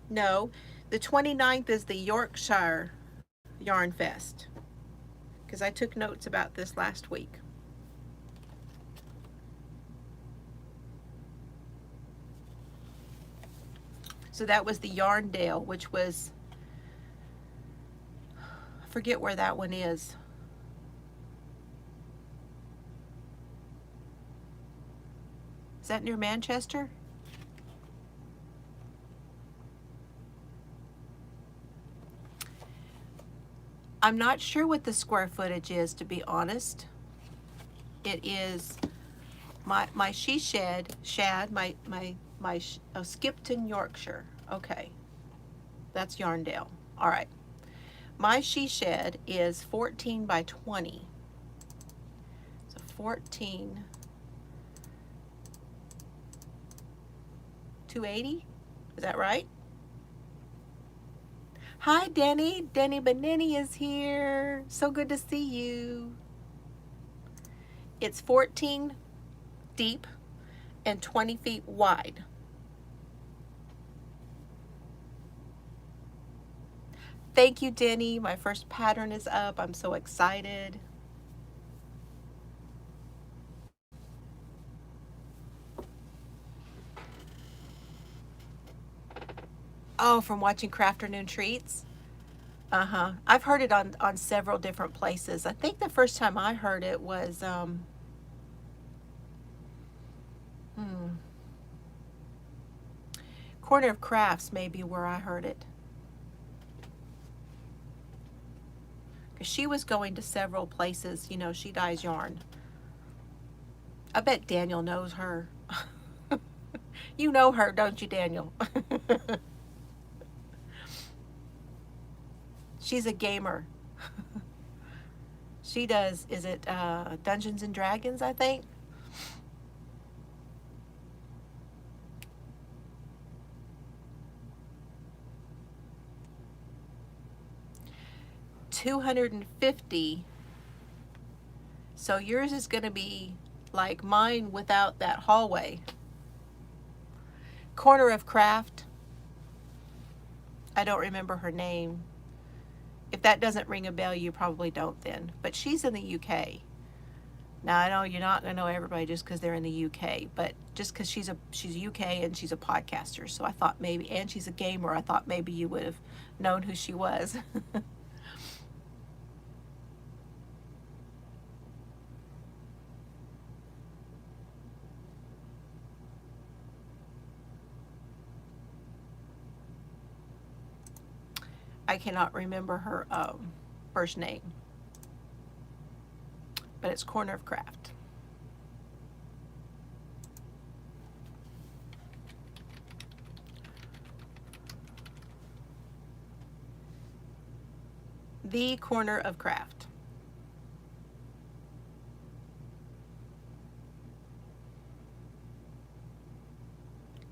No, the 29th is the Yorkshire Yarn Fest, because I took notes about this last week. So that was the Yarndale, which was, I forget where that one is. Is that near Manchester? I'm not sure what the square footage is, to be honest. It is my she shed, Skipton, Yorkshire. Okay, that's Yarndale. All right. My she shed is 14 by 20. So 14, 280. Is that right? Hi, Denny. Denny Benini is here. So good to see you. It's 14 deep and 20 feet wide. Thank you, Denny. My first pattern is up. I'm so excited. Oh, from watching Crafternoon Treats? Uh-huh. I've heard it on several different places. I think the first time I heard it was, Corner of Crafts may be where I heard it. Because she was going to several places. You know, she dyes yarn. I bet Daniel knows her. You know her, don't you, Daniel? She's a gamer. She does, is it Dungeons and Dragons, I think? $250. So yours is going to be like mine without that hallway. Corner of Craft. I don't remember her name. If that doesn't ring a bell, you probably don't then. But she's in the UK. Now I know you're not going to know everybody just because they're in the UK, but just because she's UK and she's a podcaster, so I thought maybe, and she's a gamer, I thought maybe you would have known who she was. I cannot remember her first name, but it's Corner of Craft. The Corner of Craft.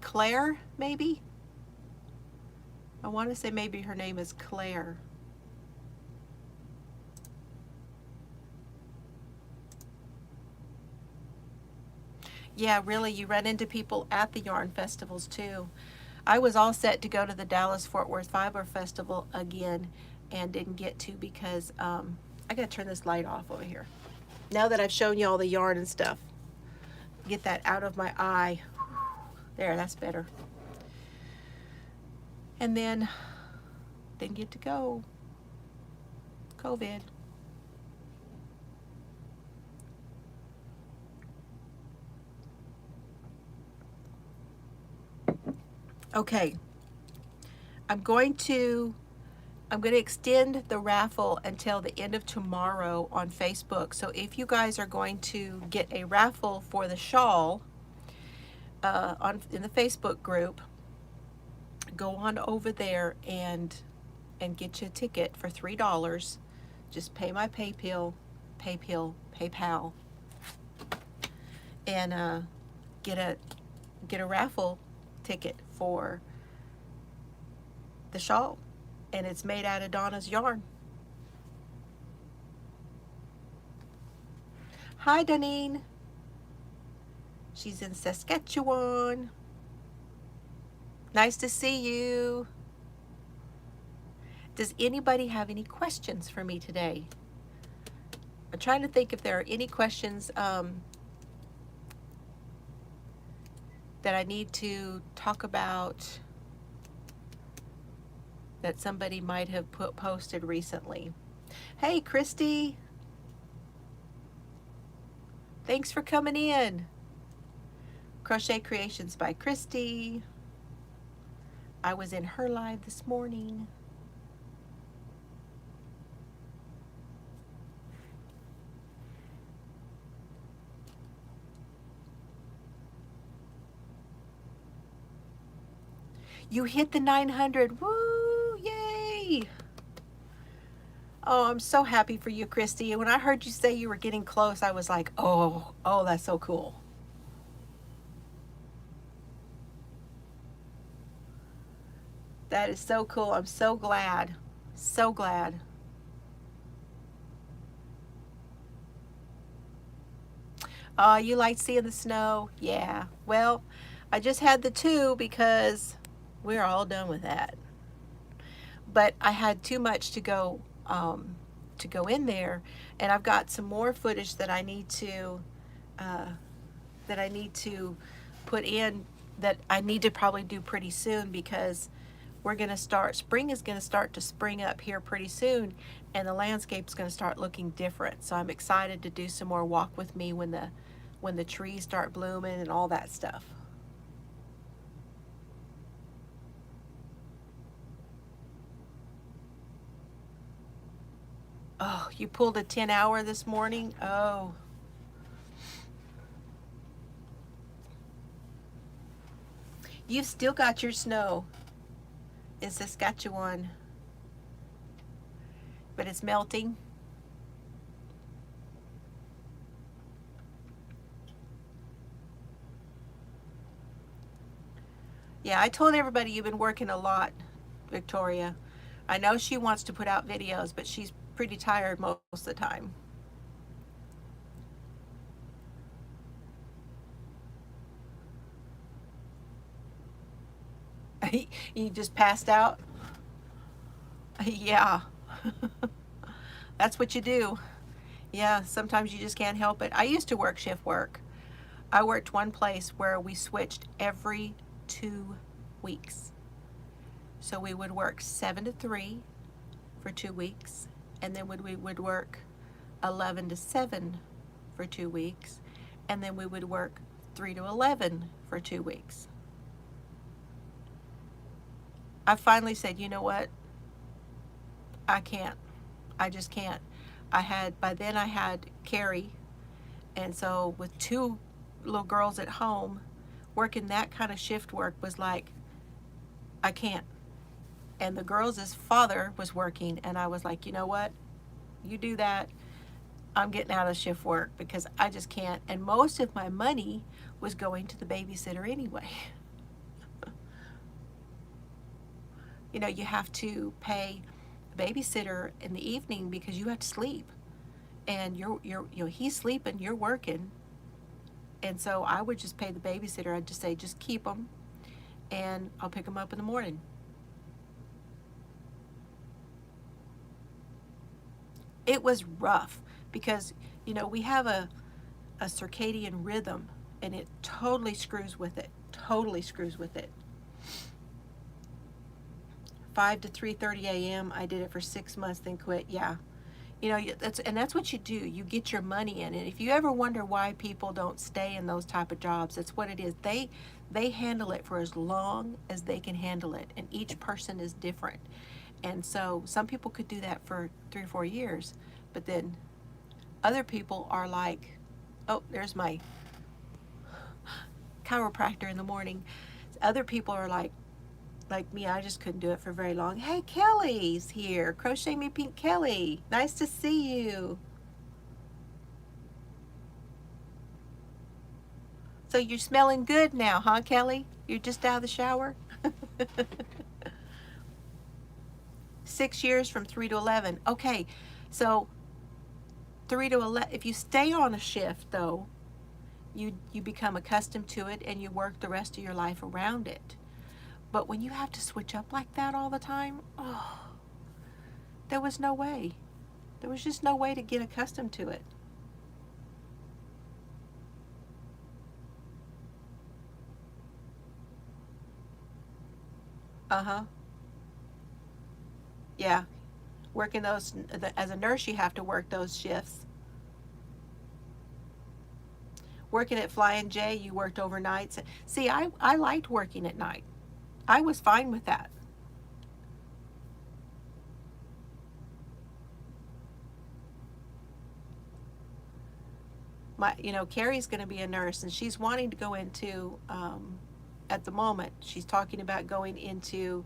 Claire, maybe? I want to say maybe her name is Claire. Yeah, really, you run into people at the yarn festivals too. I was all set to go to the Dallas-Fort Worth Fiber Festival again and didn't get to because I gotta turn this light off over here. Now that I've shown you all the yarn and stuff, get that out of my eye. There, that's better. And then didn't get to go. COVID. Okay. I'm going to extend the raffle until the end of tomorrow on Facebook. So if you guys are going to get a raffle for the shawl in the Facebook group, go on over there and get you a ticket for $3. Just pay my PayPal, and get a raffle ticket for the shawl, and it's made out of Donna's yarn. Hi, Danine. She's in Saskatchewan. Nice to see you. Does anybody have any questions for me today? I'm trying to think if there are any questions that I need to talk about that somebody might have posted recently. Hey, Christy. Thanks for coming in. Crochet Creations by Christy. I was in her live this morning. You hit the 900. Woo! Yay! Oh, I'm so happy for you, Christy. And when I heard you say you were getting close, I was like, oh, that's so cool. That is so cool. I'm so glad. So glad. You like seeing the snow? Yeah. Well, I just had the 2 because we're all done with that. But I had too much to go in there, and I've got some more footage that I need to put in, that I need to probably do pretty soon, because we're going to start, spring is going to start to spring up here pretty soon, and the landscape's going to start looking different. So I'm excited to do some more walk with me when the trees start blooming and all that stuff. Oh, you pulled a 10-hour this morning? Oh. You've still got your snow in Saskatchewan, but it's melting. Yeah, I told everybody you've been working a lot, Victoria. I know she wants to put out videos, but she's pretty tired most of the time. You just passed out? Yeah. That's what you do. Yeah, sometimes you just can't help it. I used to work shift work. I worked one place where we switched every 2 weeks. So we would work 7 to 3 for 2 weeks, and then we would work 11 to 7 for 2 weeks, and then we would work 3 to 11 for 2 weeks. I finally said, you know what? I can't. I just can't. By then I had Carrie, and so with 2 little girls at home, working that kind of shift work was like, I can't. And the girls' father was working, and I was like, you know what? You do that. I'm getting out of shift work because I just can't. And most of my money was going to the babysitter anyway. You know, you have to pay the babysitter in the evening because you have to sleep. And he's sleeping, you're working. And so I would just pay the babysitter. I'd just say, just keep them, and I'll pick them up in the morning. It was rough because, you know, we have a circadian rhythm, and it totally screws with it. Totally screws with it. 5 to 3:30 a.m. I did it for 6 months, then quit. Yeah. You know, that's what you do. You get your money in. And if you ever wonder why people don't stay in those type of jobs, that's what it is. They handle it for as long as they can handle it, and each person is different. And so some people could do that for 3 or 4 years, but then other people are like, oh, there's my chiropractor in the morning. Other people are like me, I just couldn't do it for very long. Hey, Kelly's here. Crochet Me Pink Kelly. Nice to see you. So you're smelling good now, huh, Kelly? You're just out of the shower? 6 years from 3 to 11. Okay, so 3 to 11, if you stay on a shift, though, you become accustomed to it and you work the rest of your life around it. But when you have to switch up like that all the time, oh, there was no way. There was just no way to get accustomed to it. Uh-huh. Yeah. Working those, as a nurse, you have to work those shifts. Working at Flying J, you worked overnights. See, I liked working at night. I was fine with that. Carrie's going to be a nurse, and she's wanting to go into, at the moment, she's talking about going into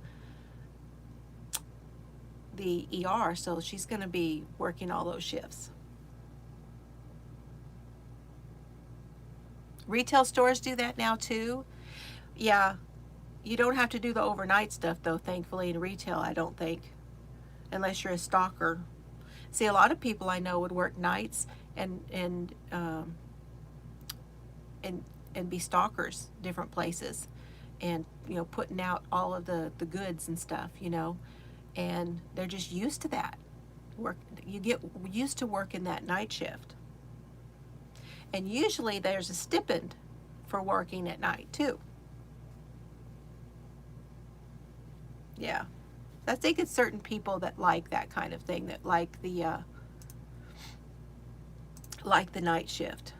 the ER, so she's going to be working all those shifts. Retail stores do that now too. Yeah, you don't have to do the overnight stuff though, thankfully, in retail, I don't think, unless you're a stalker. See, a lot of people I know would work nights and be stalkers different places, and putting out all of the goods and stuff, and they're just used to that work. You get used to working that night shift, and usually there's a stipend for working at night too. Yeah, I think it's certain people that like that kind of thing, that like the night shift.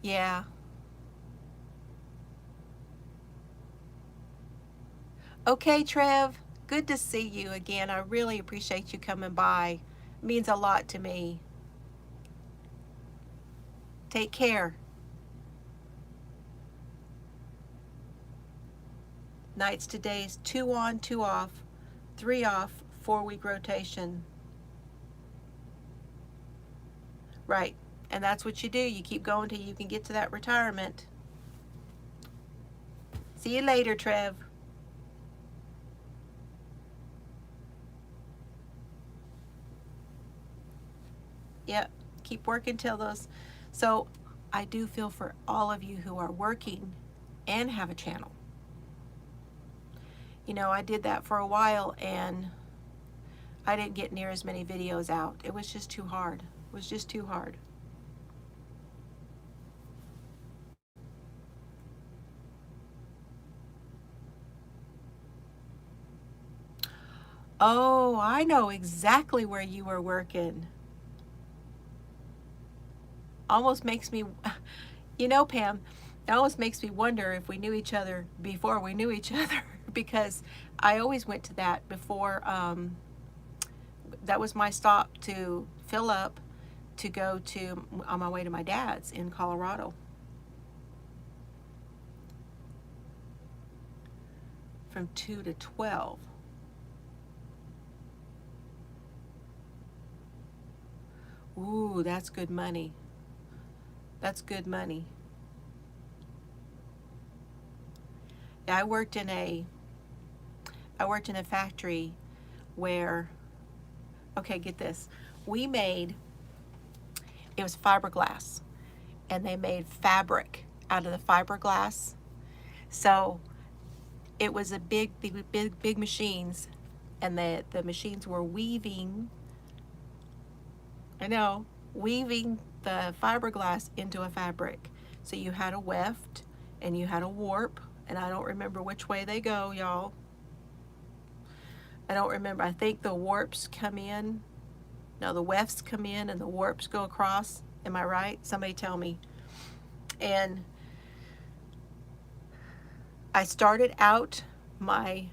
Yeah. Okay, Trev, good to see you again. I really appreciate you coming by. It means a lot to me. Take care. Nights to days, 2 on, 2 off, 3 off, 4-week rotation. Right. And that's what you do. You keep going till you can get to that retirement. See you later, Trev. Yep. Keep working till those. So I do feel for all of you who are working and have a channel. I did that for a while, and I didn't get near as many videos out. It was just too hard. It was just too hard. Oh, I know exactly where you were working. Almost makes me, Pam, it almost makes me wonder if we knew each other before we knew each other, because I always went to that before. That was my stop to fill up to go to, on my way to my dad's in Colorado. From 2 to 12. Ooh, that's good money. That's good money. Yeah, I worked in a factory where, okay, get this. It was fiberglass, and they made fabric out of the fiberglass. So it was a big machines, and the machines were weaving, weaving the fiberglass into a fabric. So you had a weft and you had a warp, and I don't remember which way they go, y'all. I don't remember. I think the warps come in. No, the wefts come in and the warps go across. Am I right? Somebody tell me. And I started out my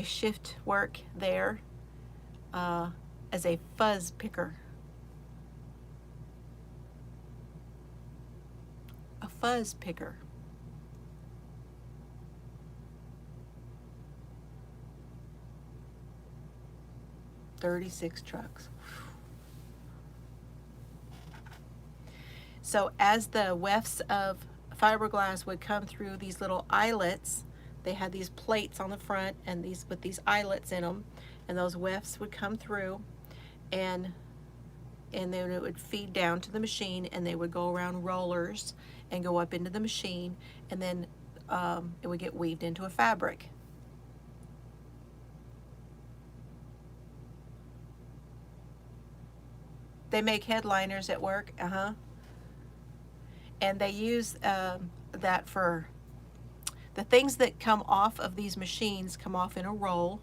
shift work there as a fuzz picker. A fuzz picker. $36 trucks. So as the wefts of fiberglass would come through these little eyelets, they had these plates on the front and these with these eyelets in them, and those wefts would come through, and then it would feed down to the machine, and they would go around rollers and go up into the machine, and then it would get weaved into a fabric. They make headliners at work, and they use that for the things that come off of these machines come off in a roll,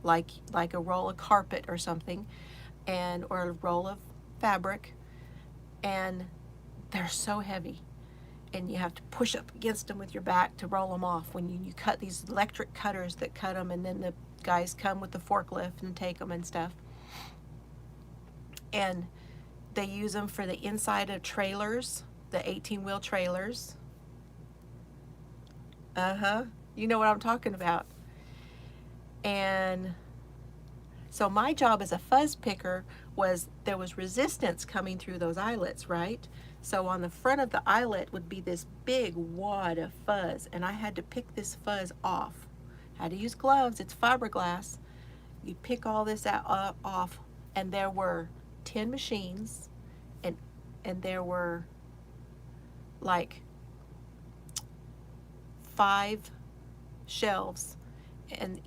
like a roll of carpet or something, or a roll of fabric, and they're so heavy, and you have to push up against them with your back to roll them off. When you cut these electric cutters that cut them, and then the guys come with the forklift and take them and stuff. And they use them for the inside of trailers, the 18-wheel trailers. You know what I'm talking about. And so my job as a fuzz picker was, there was resistance coming through those eyelets, right? So on the front of the eyelet would be this big wad of fuzz, and I had to pick this fuzz off. Had to use gloves, it's fiberglass. You pick all this out, off, and there were 10 machines, and there were like 5 shelves, and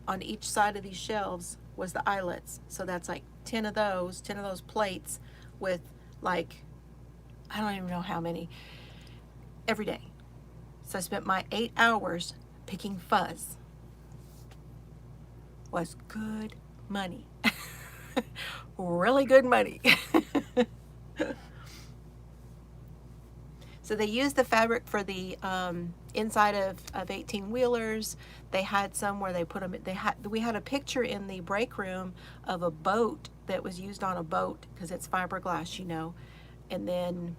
on each side of these shelves was the eyelets. So that's like 10 of those plates with, like, I don't even know how many, every day. So I spent my 8 hours picking fuzz. Was good money. Really good money. So they used the fabric for the inside of 18-wheelers. They had some where they put them, we had a picture in the break room of a boat that was used on a boat, because it's fiberglass, you know. And then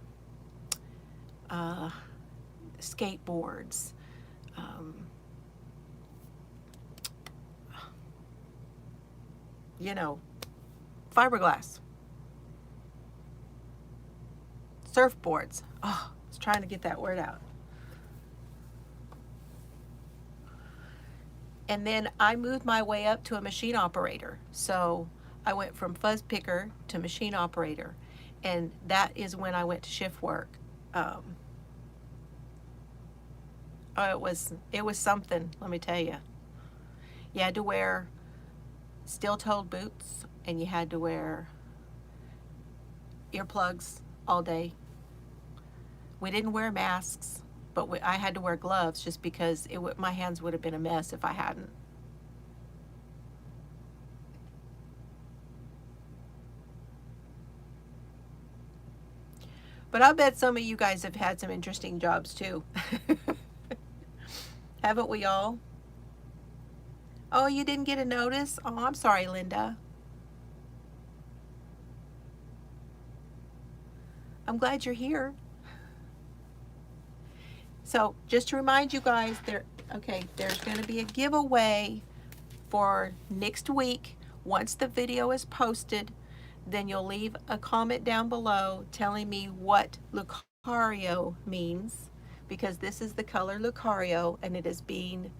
skateboards, you know, fiberglass. Surfboards. Oh, I was trying to get that word out. And then I moved my way up to a machine operator. So I went from fuzz picker to machine operator. And that is when I went to shift work. Oh, it was something, let me tell you. You had to wear steel-toed boots, and you had to wear earplugs all day. We didn't wear masks, but I had to wear gloves just because my hands would have been a mess if I hadn't. But I bet some of you guys have had some interesting jobs too. Haven't we all? Oh, you didn't get a notice? Oh, I'm sorry, Linda. I'm glad you're here. So just to remind you guys, there's going to be a giveaway for next week. Once the video is posted, then you'll leave a comment down below telling me what Lucario means, because this is the color Lucario, and it is being,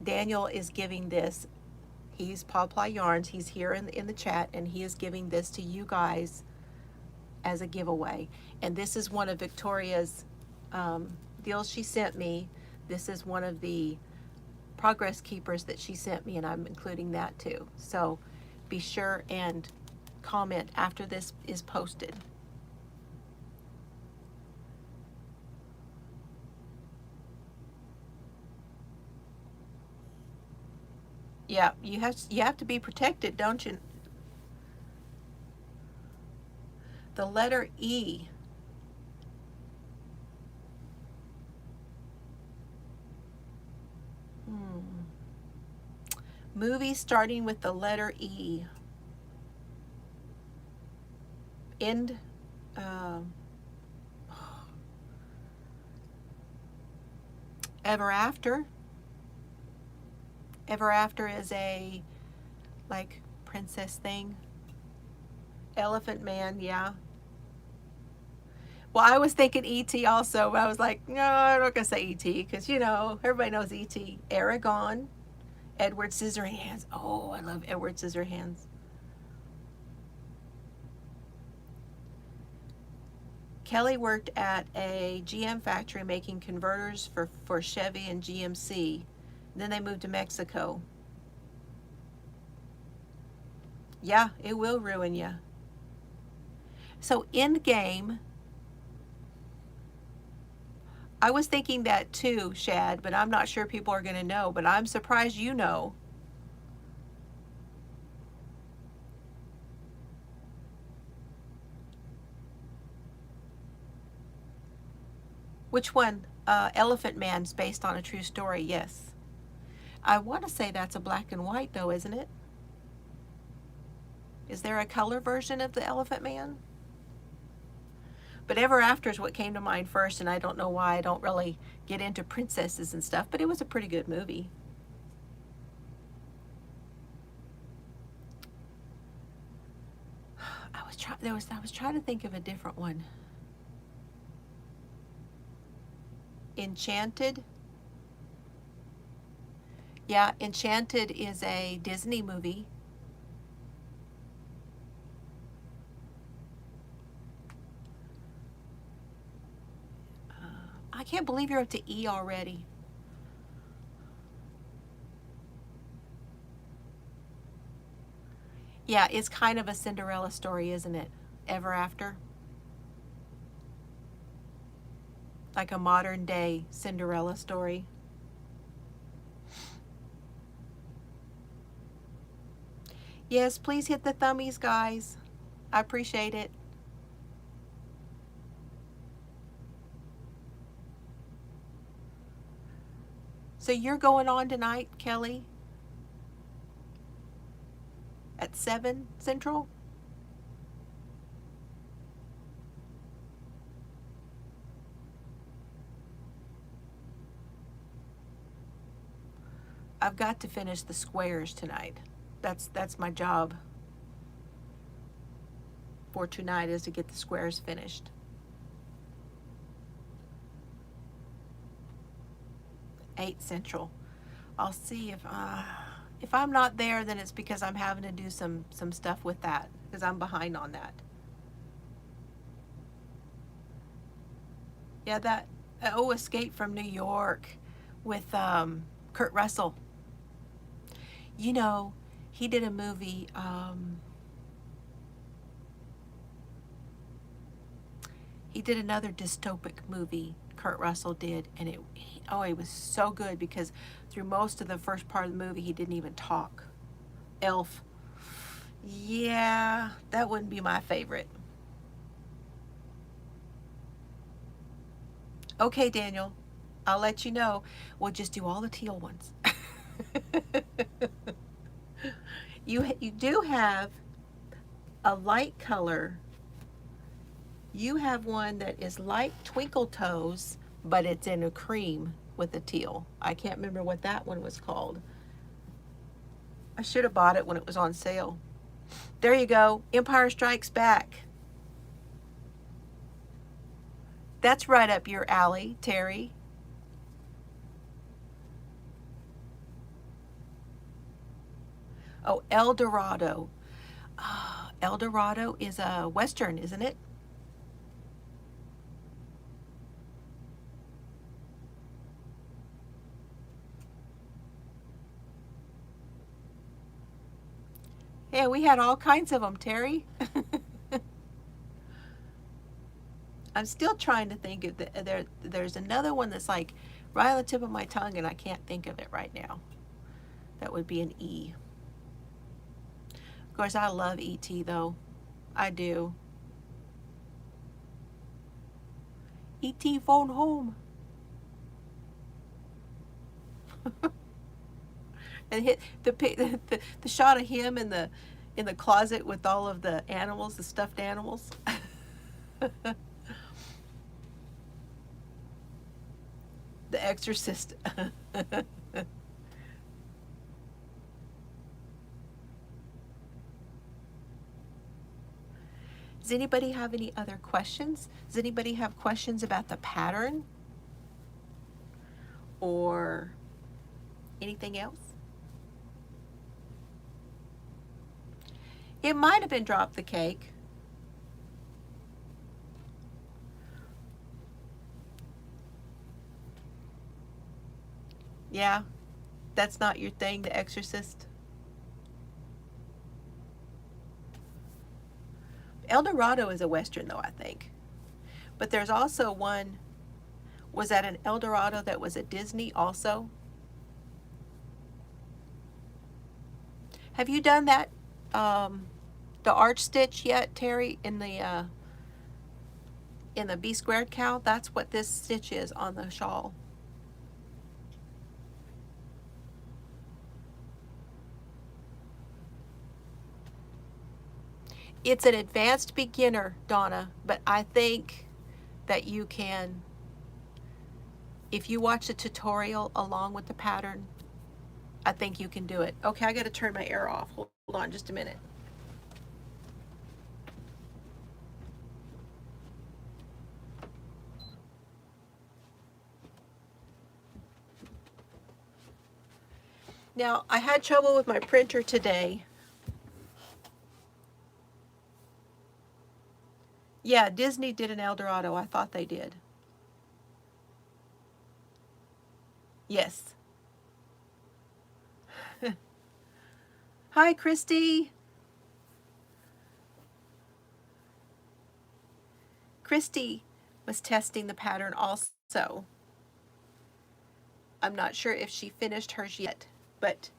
Daniel is giving this. He's Pawpaw Yarns. He's here in the chat, and he is giving this to you guys as a giveaway. And this is one of Victoria's deals she sent me. This is one of the progress keepers that she sent me, and I'm including that too. So be sure and comment after this is posted. Yeah, you have to be protected, don't you? The letter E. Movie starting with the letter E. End. Ever After. Ever After is a, like, princess thing. Elephant Man, yeah. Well, I was thinking E.T. also, but I was like, no, I'm not going to say E.T. because, you know, everybody knows E.T. Aragon, Edward Scissorhands. Oh, I love Edward Scissorhands. Kelly worked at a GM factory making converters for Chevy and GMC. Then they moved to Mexico. Yeah, it will ruin you. So Endgame, I was thinking that too, Shad, but I'm not sure people are going to know, but I'm surprised you know. Which one? Elephant Man's based on a true story, yes. I want to say that's a black and white though, isn't it? Is there a color version of the Elephant Man? But Ever After is what came to mind first, and I don't know why I don't really get into princesses and stuff, but it was a pretty good movie. I was trying to think of a different one. Enchanted. Yeah, Enchanted is a Disney movie. I can't believe you're up to E already. Yeah, it's kind of a Cinderella story, isn't it? Ever After. Like a modern day Cinderella story. Yes, please hit the thummies, guys. I appreciate it. So you're going on tonight, Kelly, at 7 Central? I've got to finish the squares tonight. That's my job for tonight, is to get the squares finished. 8 Central. I'll see if I'm not there, then it's because I'm having to do some stuff with that because I'm behind on that. Yeah, that Escape from New York with Kurt Russell. You know, he did a movie. He did another dystopic movie. Kurt Russell did, and it was so good because through most of the first part of the movie he didn't even talk. Elf. Yeah, that wouldn't be my favorite. Okay, Daniel, I'll let you know. We'll just do all the teal ones. You do have a light color. You have one that is light twinkle toes, but it's in a cream with a teal. I can't remember what that one was called. I should have bought it when it was on sale. There you go. Empire Strikes Back. That's right up your alley, Terry. Oh, El Dorado. El Dorado is a Western, isn't it? Yeah, we had all kinds of them, Terry. I'm still trying to think of there's another one that's like right on the tip of my tongue and I can't think of it right now. That would be an E. Of course, I love E.T. though. I do. E.T. phone home. And hit the shot of him in the closet with all of the animals, the stuffed animals. The Exorcist. Does anybody have any other questions? Does anybody have questions about the pattern or anything else? It might have been Drop the Cake. Yeah, that's not your thing, The Exorcist. El Dorado is a Western though, I think. But there's also one, was that an El Dorado that was a Disney also? Have you done that, the arch stitch yet, Terry, in the B squared cow? That's what this stitch is on the shawl. It's an advanced beginner, Donna, but I think that you can, if you watch a tutorial along with the pattern, I think you can do it. Okay, I got to turn my air off. Hold on just a minute. Now, I had trouble with my printer today. Yeah, Disney did an El Dorado. I thought they did. Yes. Hi, Christy. Christy was testing the pattern also. I'm not sure if she finished hers yet, but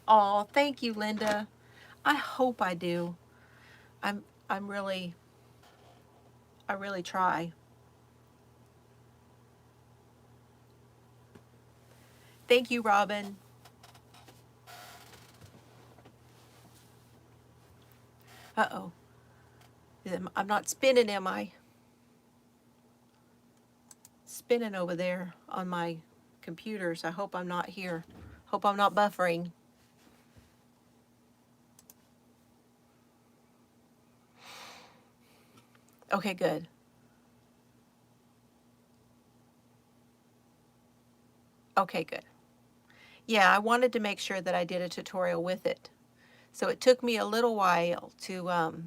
oh, thank you, Linda. I hope I do. I'm really, I really try. Thank you, Robin. Uh-oh. I'm not spinning, am I? Spinning over there on my computer, so I hope I'm not here. Hope I'm not buffering. Okay, good. Okay, good. Yeah, I wanted to make sure that I did a tutorial with it. So it took me a little while to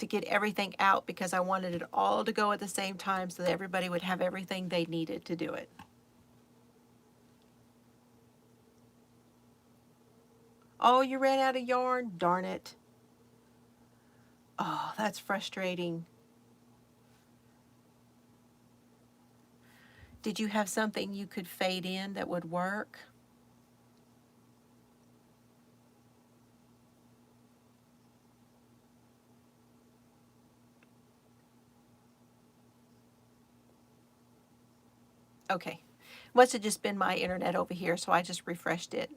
get everything out because I wanted it all to go at the same time so that everybody would have everything they needed to do it. Oh, you ran out of yarn? Darn it. Oh, that's frustrating. Did you have something you could fade in that would work? Okay. Must have just been my internet over here, so I just refreshed it.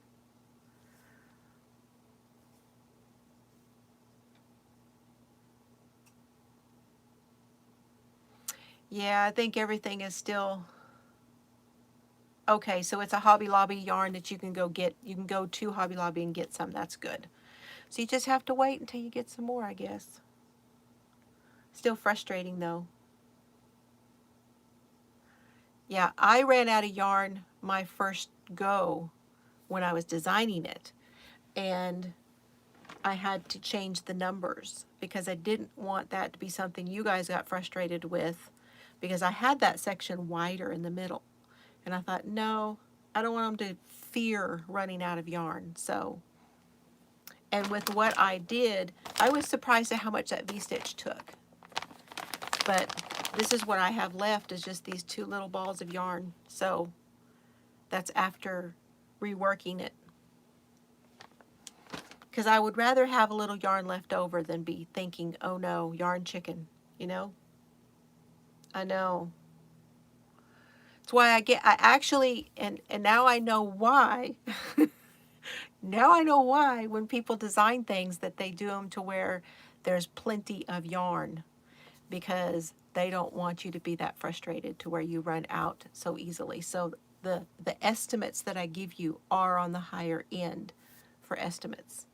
Yeah, I think everything is still okay. So it's a Hobby Lobby yarn that you can go get. You can go to Hobby Lobby and get some. That's good. So you just have to wait until you get some more, I guess. Still frustrating though. Yeah, I ran out of yarn my first go when I was designing it, and I had to change the numbers because I didn't want that to be something you guys got frustrated with, because I had that section wider in the middle, and I thought, no, I don't want them to fear running out of yarn. So, and with what I did, I was surprised at how much that V-stitch took. But this is what I have left, is just these two little balls of yarn. So that's after reworking it. Because I would rather have a little yarn left over than be thinking, oh no, yarn chicken, you know? I know. That's why I actually, and now I know why. Now I know why when people design things that they do them to where there's plenty of yarn, because they don't want you to be that frustrated to where you run out so easily. So the estimates that I give you are on the higher end for estimates.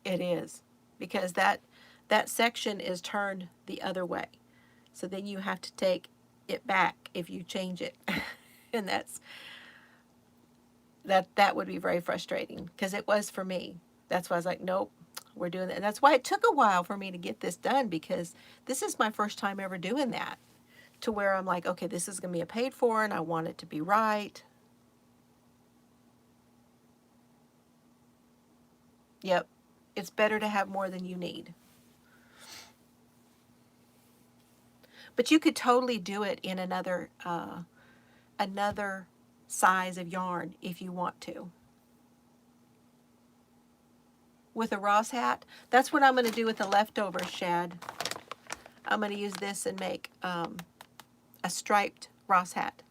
It is, because that section is turned the other way. So then you have to take it back if you change it. And that would be very frustrating, because it was for me. That's why I was like, nope, we're doing that. And that's why it took a while for me to get this done, because this is my first time ever doing that, to where I'm like, okay, this is going to be a paid for and I want it to be right. Yep. It's better to have more than you need. But you could totally do it in another size of yarn if you want to. With a Ross hat, that's what I'm going to do with the leftovers, Shad. I'm going to use this and make a striped Ross hat.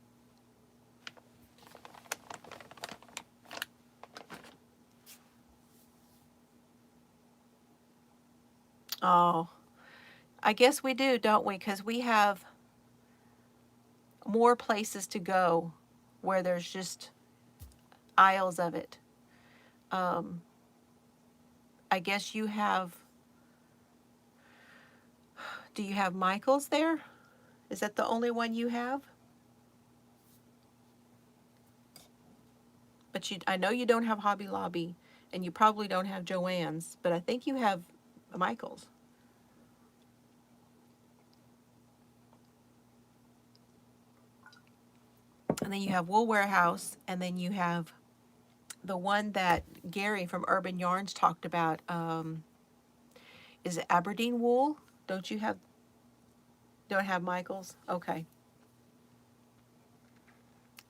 Oh, I guess we do, don't we? Because we have more places to go where there's just aisles of it. I guess you have, do you have Michael's there? Is that the only one you have? But I know you don't have Hobby Lobby, and you probably don't have Joann's, but I think you have Michael's. And then you have Wool Warehouse, and then you have the one that Gary from Urban Yarns talked about. Is it Aberdeen Wool? Don't have Michael's? Okay.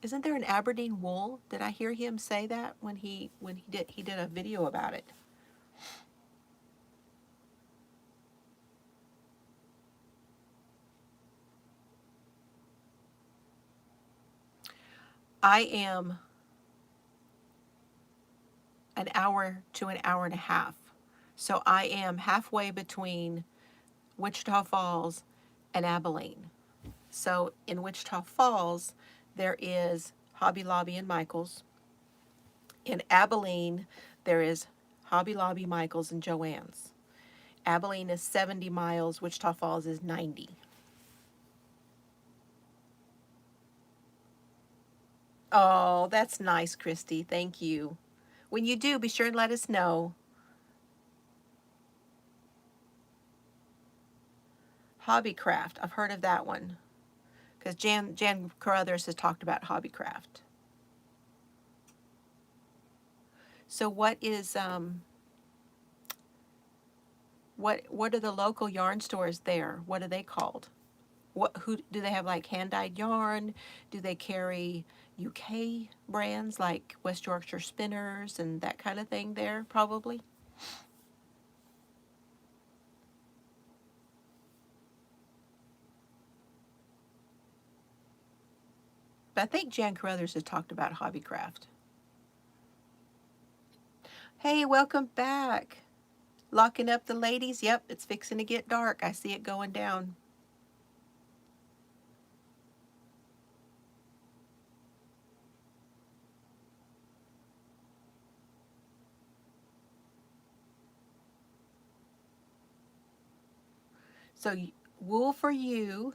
Isn't there an Aberdeen Wool? Did I hear him say that when he did a video about it? I am an hour to an hour and a half. So I am halfway between Wichita Falls and Abilene. So in Wichita Falls, there is Hobby Lobby and Michael's. In Abilene, there is Hobby Lobby, Michael's, and Joann's. Abilene is 70 miles, Wichita Falls is 90. Oh, that's nice, Christy. Thank you. When you do, be sure and let us know. Hobbycraft, I've heard of that one, because Jan Carruthers has talked about Hobbycraft. So what is what are the local yarn stores there? What are they called? Who do they have, like hand-dyed yarn? Do they carry UK brands like West Yorkshire Spinners and that kind of thing there, probably? But I think Jan Carruthers has talked about Hobbycraft. Hey, welcome back. Locking up the ladies. Yep, it's fixing to get dark. I see it going down. So Wool for You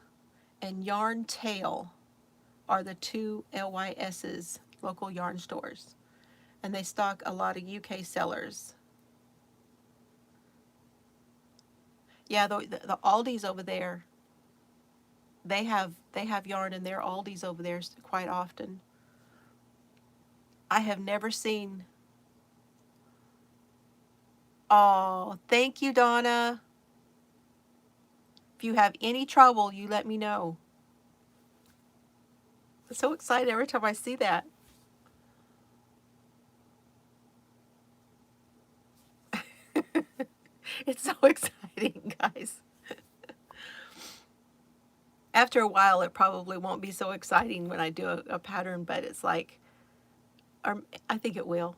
and Yarn Tail are the two LYS's, local yarn stores. And they stock a lot of UK sellers. Yeah, the Aldi's over there, they have yarn in their Aldi's over there quite often. I have never seen. Oh, thank you, Donna. If you have any trouble, you let me know. I'm so excited every time I see that. It's so exciting, guys. After a while, it probably won't be so exciting when I do a pattern, but it's like, I think it will.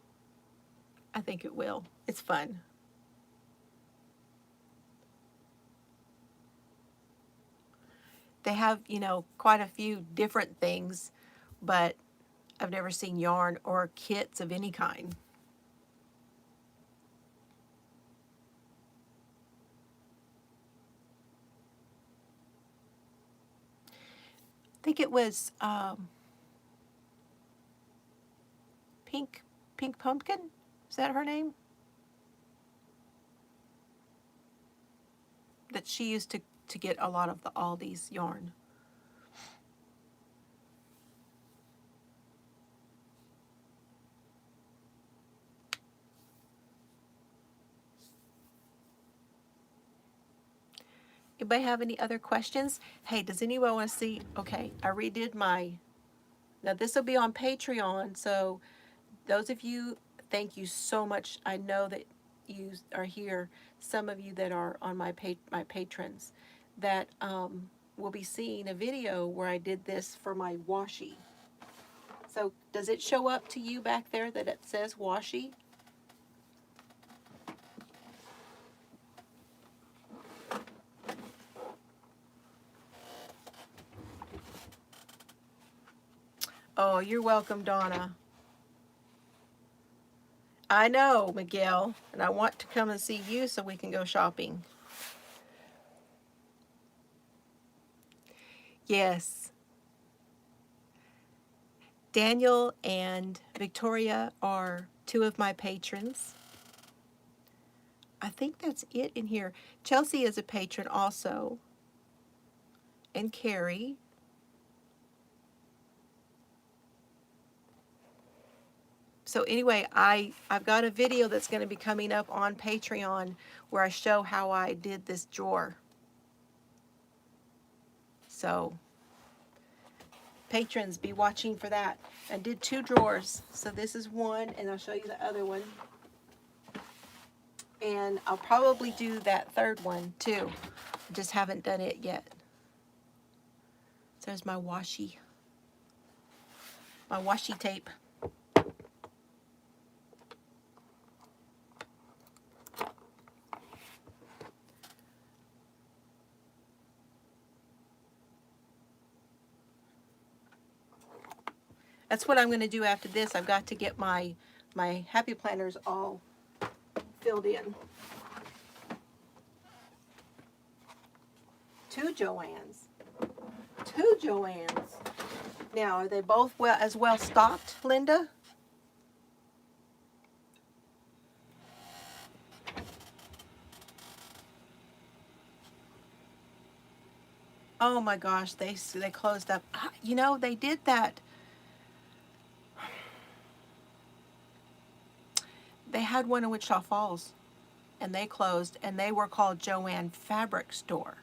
I think it will. It's fun. They have, quite a few different things, but I've never seen yarn or kits of any kind. think it was Pink Pumpkin. Is that her name? That she used to get a lot of the Aldi's yarn. Anybody have any other questions? Hey, does anyone want to see? Okay, I redid my, now this will be on Patreon, so those of you, thank you so much. I know that you are here, some of you that are on my patrons, that will be seeing a video where I did this for my washi. So does it show up to you back there that it says washi? Oh, you're welcome, Donna. I know, Miguel, and I want to come and see you so we can go shopping. Yes. Daniel and Victoria are two of my patrons. I think that's it in here. Chelsea is a patron also. And Carrie. So anyway, I've got a video that's going to be coming up on Patreon where I show how I did this drawer. So patrons, be watching for that. I did 2 drawers. So this is one, and I'll show you the other one. And I'll probably do that 3rd one too. I just haven't done it yet. So there's my washi tape. That's what I'm going to do after this. I've got to get my happy planners all filled in. 2 Joannes. 2 Joannes. Now, are they both as well stocked, Linda? Oh my gosh, they closed up. You know, they did that. They had one in Wichita Falls, and they closed, and they were called Joanne Fabric Store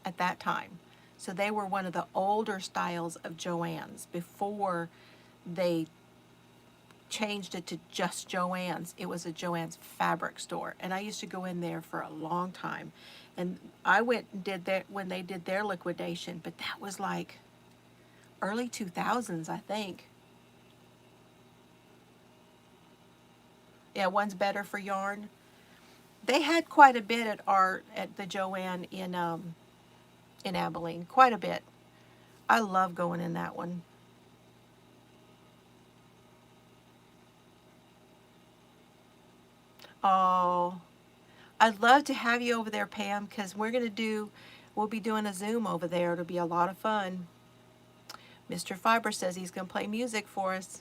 at that time. So they were one of the older styles of Joann's before they changed it to just Joann's. It was a Joann's Fabric Store, and I used to go in there for a long time. And I went and did that when they did their liquidation, but that was like early 2000s, I think. Yeah, one's better for yarn. They had quite a bit at the Joanne in Abilene, quite a bit. I love going in that one. Oh, I'd love to have you over there, Pam, because we'll be doing a Zoom over there. It'll be a lot of fun. Mr. Fiber says he's going to play music for us.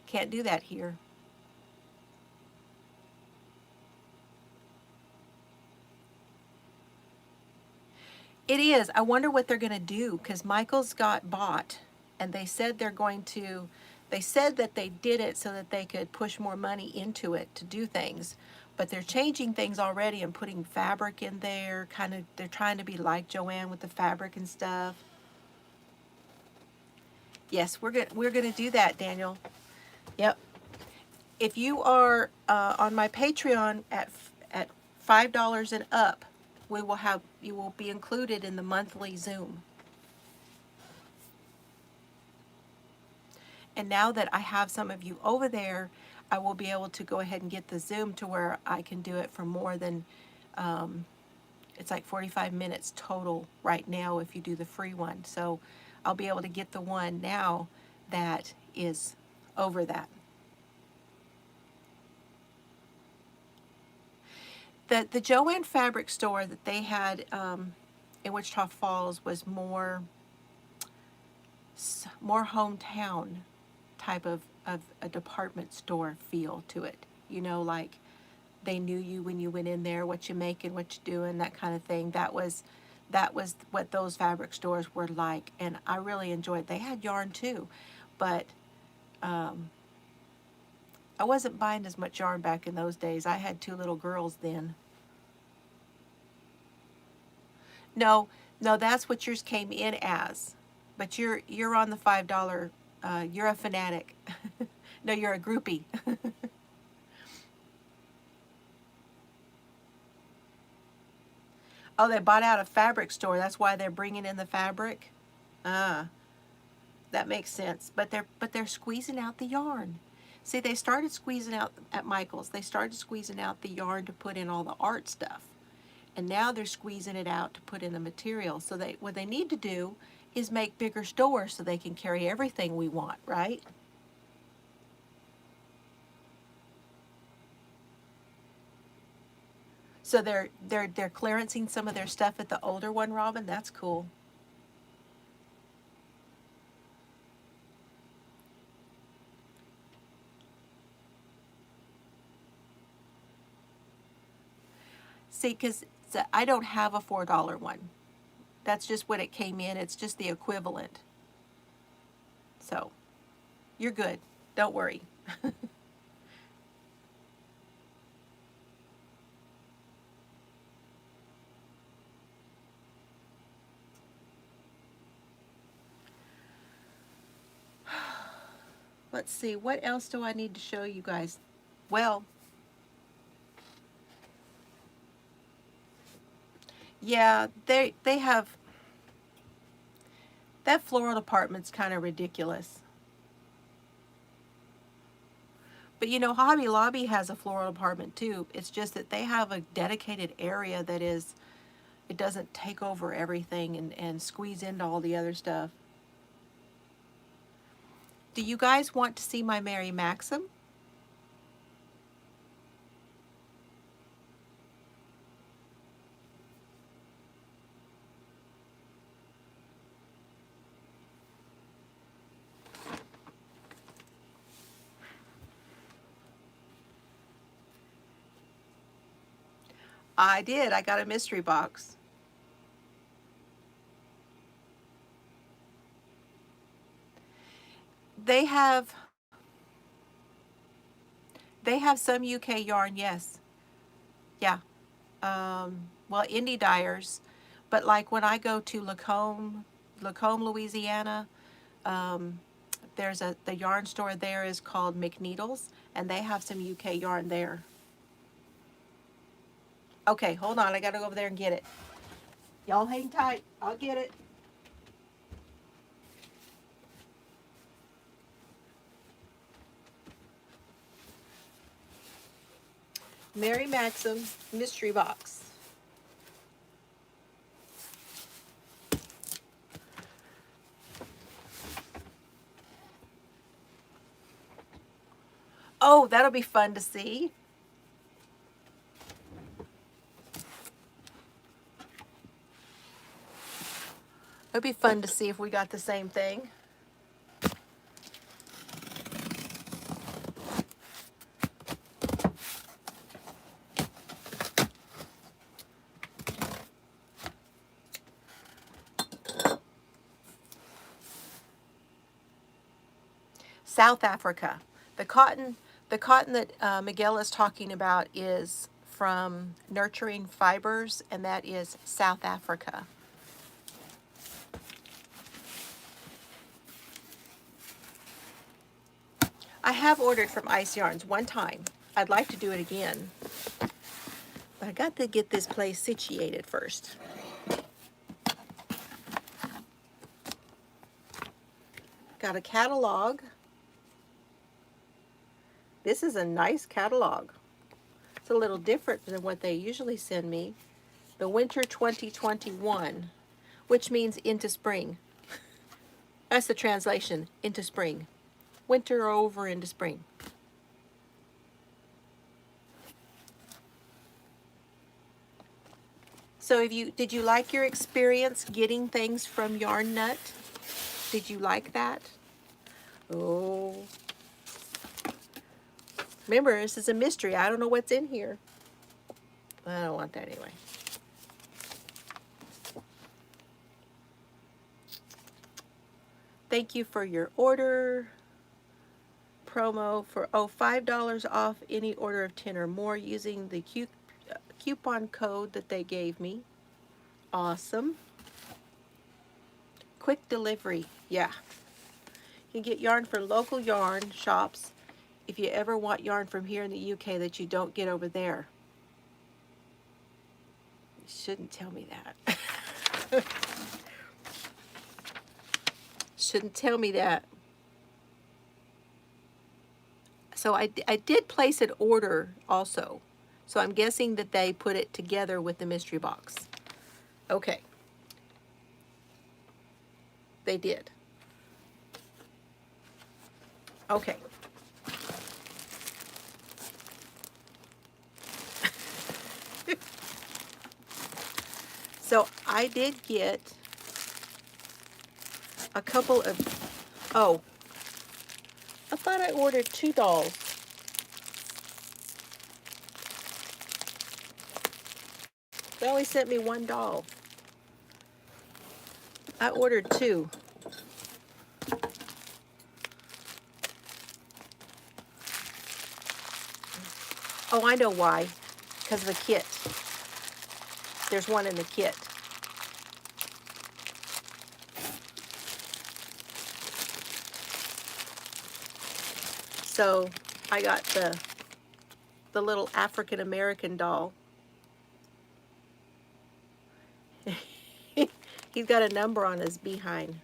Can't do that here. It is. I wonder what they're going to do, because Michael's got bought, and they said they said that they did it so that they could push more money into it to do things, but they're changing things already and putting fabric in there. They're trying to be like Joanne with the fabric and stuff. Yes, we're gonna do that, Daniel. Yep. If you are on my Patreon at $5 and up, you will be included in the monthly Zoom. And now that I have some of you over there, I will be able to go ahead and get the Zoom to where I can do it for more than, it's like 45 minutes total right now if you do the free one. So I'll be able to get the one now that is over that. The Joanne Fabric Store that they had in Wichita Falls was more hometown type of a department store feel to it. You know, like they knew you when you went in there, what you making, what you doing, that kind of thing. That was what those fabric stores were like, and I really enjoyed. They had yarn too, but I wasn't buying as much yarn back in those days. I had 2 little girls then. No, no, that's what yours came in as. But you're on the $5. You're a fanatic. No, you're a groupie. Oh, they bought out a fabric store. That's why they're bringing in the fabric. Ah, that makes sense. But they're squeezing out the yarn. See, they started squeezing out at Michael's. They started squeezing out the yarn to put in all the art stuff. And now they're squeezing it out to put in the material. So what they need to do is make bigger stores so they can carry everything we want, right? So they're clearancing some of their stuff at the older one, Robin. That's cool. See, because I don't have a $4 one. That's just what it came in. It's just the equivalent. So you're good. Don't worry. Let's see, what else do I need to show you guys? Well, yeah, they have, that floral department's kind of ridiculous. But you know, Hobby Lobby has a floral department too. It's just that they have a dedicated area that is, it doesn't take over everything and squeeze into all the other stuff. Do you guys want to see my Mary Maxim? I did. I got a mystery box. They have some UK yarn, yes. Yeah. Well, indie dyers, but like when I go to Lacombe, Louisiana, um, the yarn store there is called McNeedles, and they have some UK yarn there. Okay, hold on. I got to go over there and get it. Y'all hang tight. I'll get it. Mary Maxim mystery box. Oh, that'll be fun to see. It'll be fun to see if we got the same thing. South Africa. The cotton that Miguel is talking about is from Nurturing Fibers, and that is South Africa. I have ordered from Ice Yarns one time. I'd like to do it again. But I got to get this place situated first. Got a catalog. This is a nice catalog. It's a little different than what they usually send me. The Winter 2021, which means into spring. That's the translation, into spring. Winter over into spring. So did you like your experience getting things from Yarn Nut? Did you like that? Oh. Remember, this is a mystery. I don't know what's in here. I don't want that anyway. Thank you for your order. Promo for $5 off any order of 10 or more using the coupon code that they gave me. Awesome. Quick delivery. Yeah. You can get yarn for local yarn shops if you ever want yarn from here in the UK that you don't get over there. You shouldn't tell me that. Shouldn't tell me that. So I did place an order also. So I'm guessing that they put it together with the mystery box. Okay. They did. Okay. So I did get a couple of, oh, I thought I ordered 2 dolls. They only sent me 1 doll. I ordered 2. Oh, I know why. Because of the kit. There's one in the kit. So I got the little African American doll. He's got a number on his behind.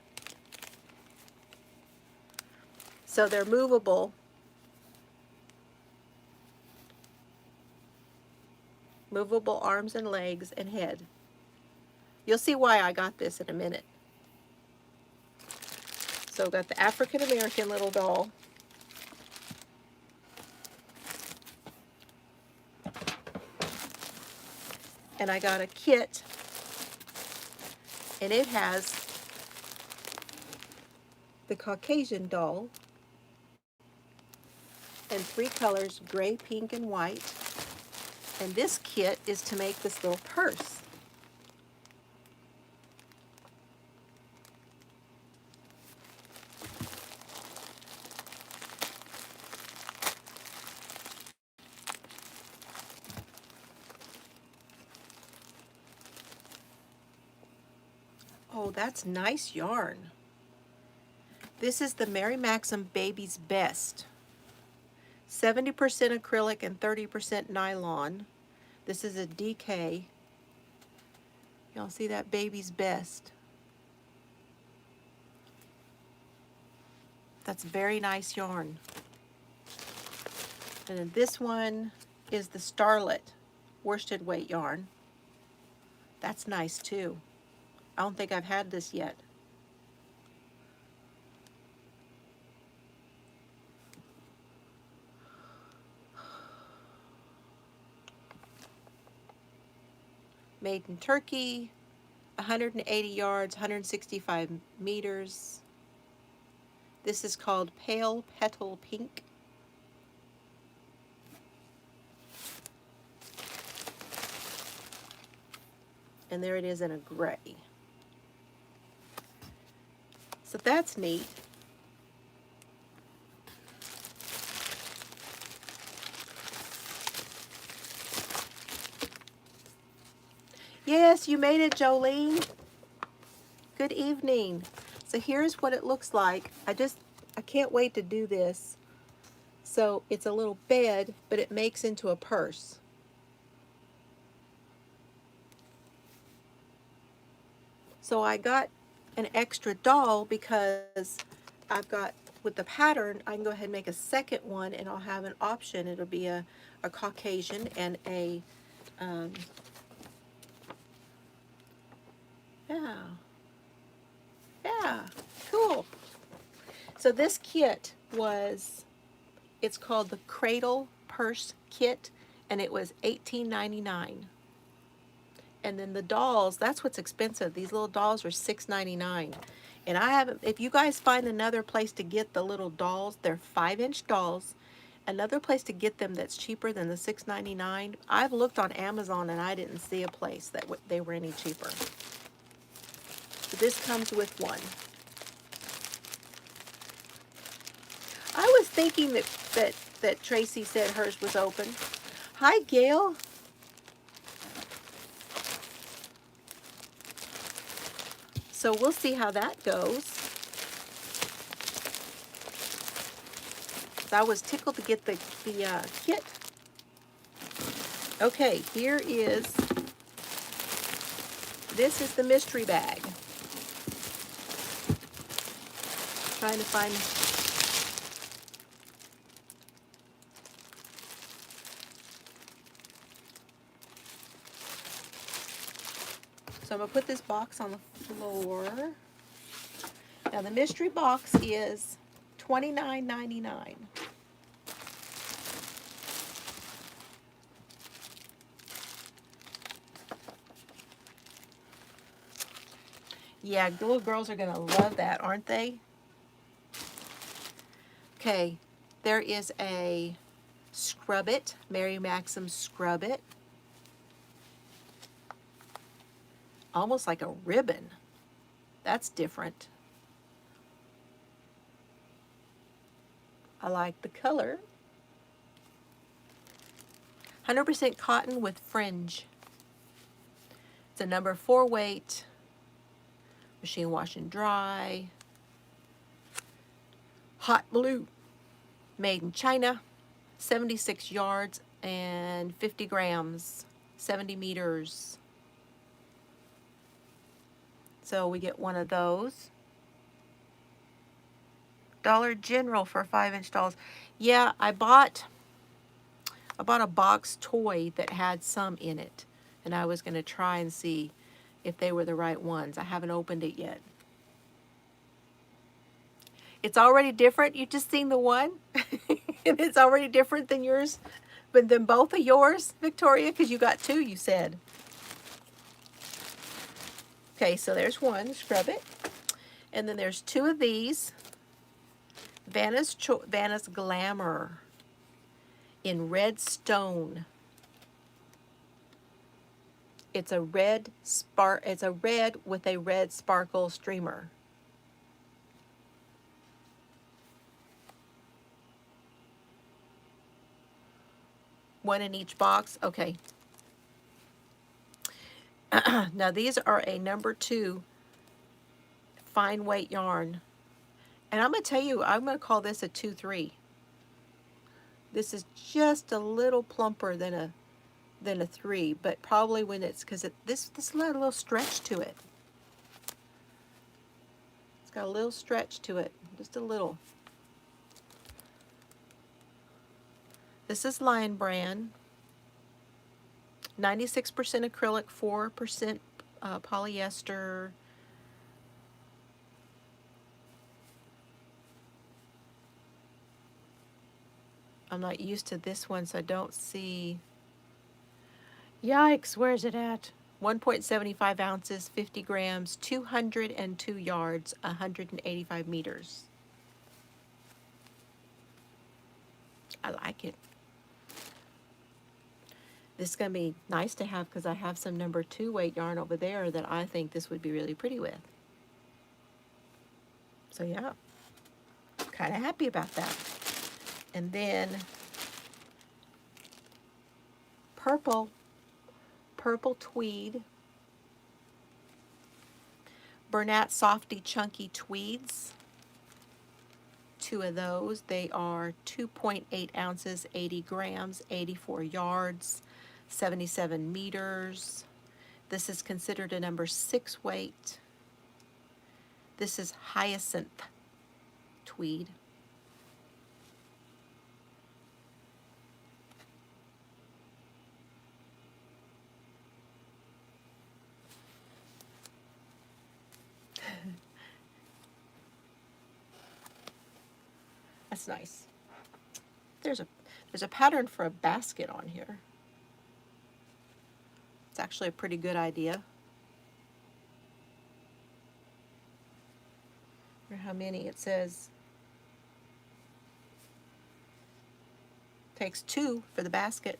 So they're movable. Movable arms and legs and head. You'll see why I got this in a minute. So I've got the African American little doll. And I got a kit, and it has the Caucasian doll in 3 colors, gray, pink, and white. And this kit is to make this little purse. Oh, that's nice yarn. This is the Mary Maxim Baby's Best. 70% acrylic and 30% nylon. This is a DK. Y'all see that? Baby's Best. That's very nice yarn. And then this one is the Starlet worsted weight yarn. That's nice too. I don't think I've had this yet. Made in Turkey, 180 yards, 165 meters. This is called Pale Petal Pink. And there it is in a gray. So that's neat. Yes, you made it, Jolene. Good evening. So here's what it looks like. I can't wait to do this. So it's a little bed, but it makes into a purse. So I got an extra doll because I've got, with the pattern, I can go ahead and make a second one, and I'll have an option. It'll be a Caucasian and a, yeah, cool. So this kit it's called the Cradle Purse Kit, and it was $18.99. And then the dolls, that's what's expensive. These little dolls are $6.99. And I haven't, if you guys find another place to get the little dolls, they're 5-inch dolls. Another place to get them that's cheaper than the $6.99. I've looked on Amazon and I didn't see a place that they were any cheaper. So this comes with one. I was thinking that Tracy said hers was open. Hi, Gail. So we'll see how that goes. I was tickled to get the kit. Okay, here is, this is the mystery bag. Trying to find, so I'm going to put this box on the floor. Now the mystery box is $29.99. Yeah, the little girls are going to love that, aren't they? Okay, there is a Scrub It, Mary Maxim Scrub It. Almost like a ribbon. That's different. I like the color. 100% cotton with fringe. It's a number 4 weight. Machine wash and dry. Hot blue. Made in China. 76 yards and 50 grams. 70 meters. So we get one of those. Dollar General for 5-inch dolls. Yeah, I bought a box toy that had some in it. And I was going to try and see if they were the right ones. I haven't opened it yet. It's already different. You just seen the one. And it's already different than yours. But than both of yours, Victoria, because you got 2, you said. Okay, so there's one. Scrub It. And then there's 2 of these. Vanna's Glamour in red stone. It's a red with a red sparkle streamer. One in each box. Okay. Now these are a number 2 fine weight yarn. And I'm going to tell you, I'm going to call this a 2-3. This is just a little plumper than a 3, but probably when it's, because this got a little stretch to it. It's got a little stretch to it, just a little. This is Lion Brand. 96% acrylic, 4% polyester. I'm not used to this one, so I don't see. Yikes, where's it at? 1.75 ounces, 50 grams, 202 yards, 185 meters. I like it. This is going to be nice to have because I have some number 2 weight yarn over there that I think this would be really pretty with. So yeah, kind of happy about that. And then purple tweed. Bernat Softy Chunky Tweeds. 2 of those. They are 2.8 ounces, 80 grams, 84 yards, 77 meters. This is considered a number 6 weight. This is Hyacinth Tweed. That's nice. There's a pattern for a basket on here. It's actually a pretty good idea. Or how many it says. Takes 2 for the basket.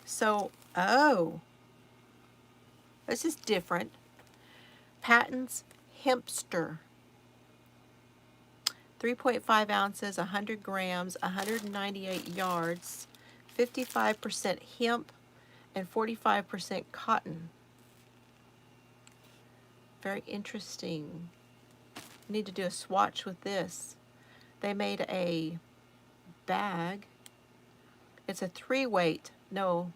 So, oh, this is different. Patton's Hempster. 3.5 ounces, 100 grams, 198 yards, 55% hemp, and 45% cotton. Very interesting. Need to do a swatch with this. They made a bag. It's a 3-weight. No,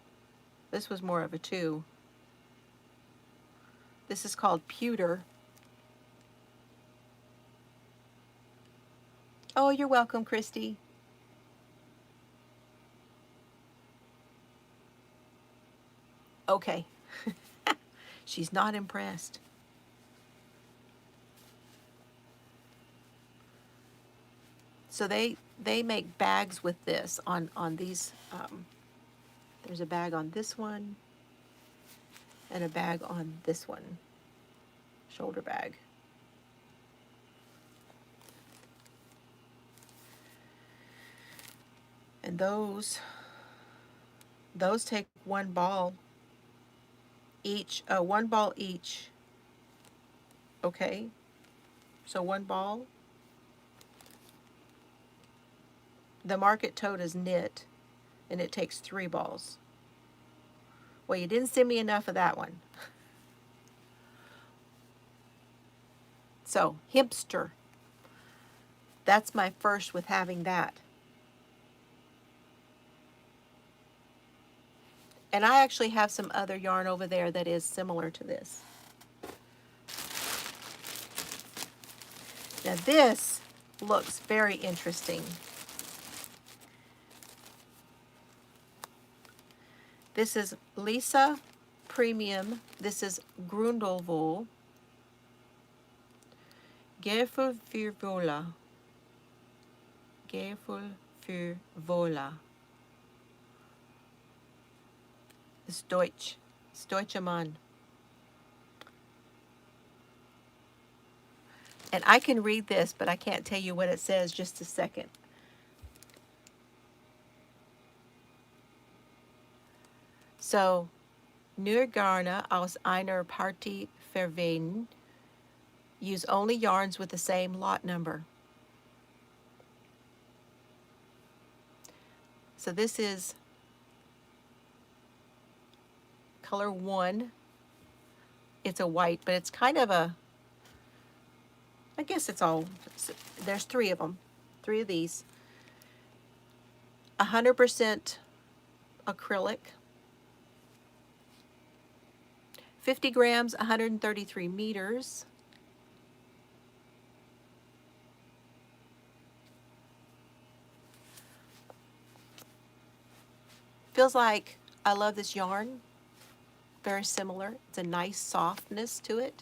this was more of a 2. This is called pewter. Oh, you're welcome, Christy. Okay. She's not impressed. So they make bags with this on these. There's a bag on this one and a bag on this one. Shoulder bag. And those take 1 ball each. 1 ball each. Okay. So 1 ball. The market tote is knit, and it takes 3 balls. Well, you didn't send me enough of that one. So, hipster. That's my first with having that. And I actually have some other yarn over there that is similar to this. Now this looks very interesting. This is Lisa Premium. This is Grundelwool. Gefuhl für Wolle. Gefuhl für Wolle. It's Deutsch. It's Deutscher Mann. And I can read this, but I can't tell you what it says. Just a second. So, nur Garne aus einer Partie verwenden. Use only yarns with the same lot number. So this is color 1. It's a white, but it's kind of a, I guess it's all, there's 3 of them. 3 of these. 100% acrylic. 50 grams, 133 meters. Feels like I love this yarn. Very similar. It's a nice softness to it.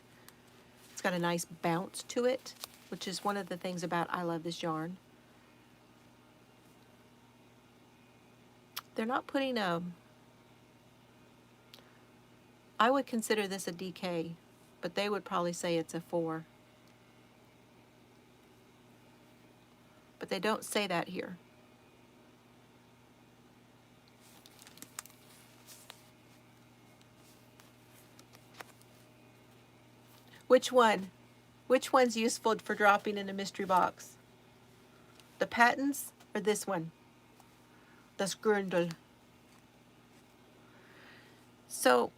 It's got a nice bounce to it, which is one of the things about I love this yarn. They're not putting a, I would consider this a DK, but they would probably say it's a 4. But they don't say that here. Which one? Which one's useful for dropping in a mystery box? The patents or this one? Das Grundel. So,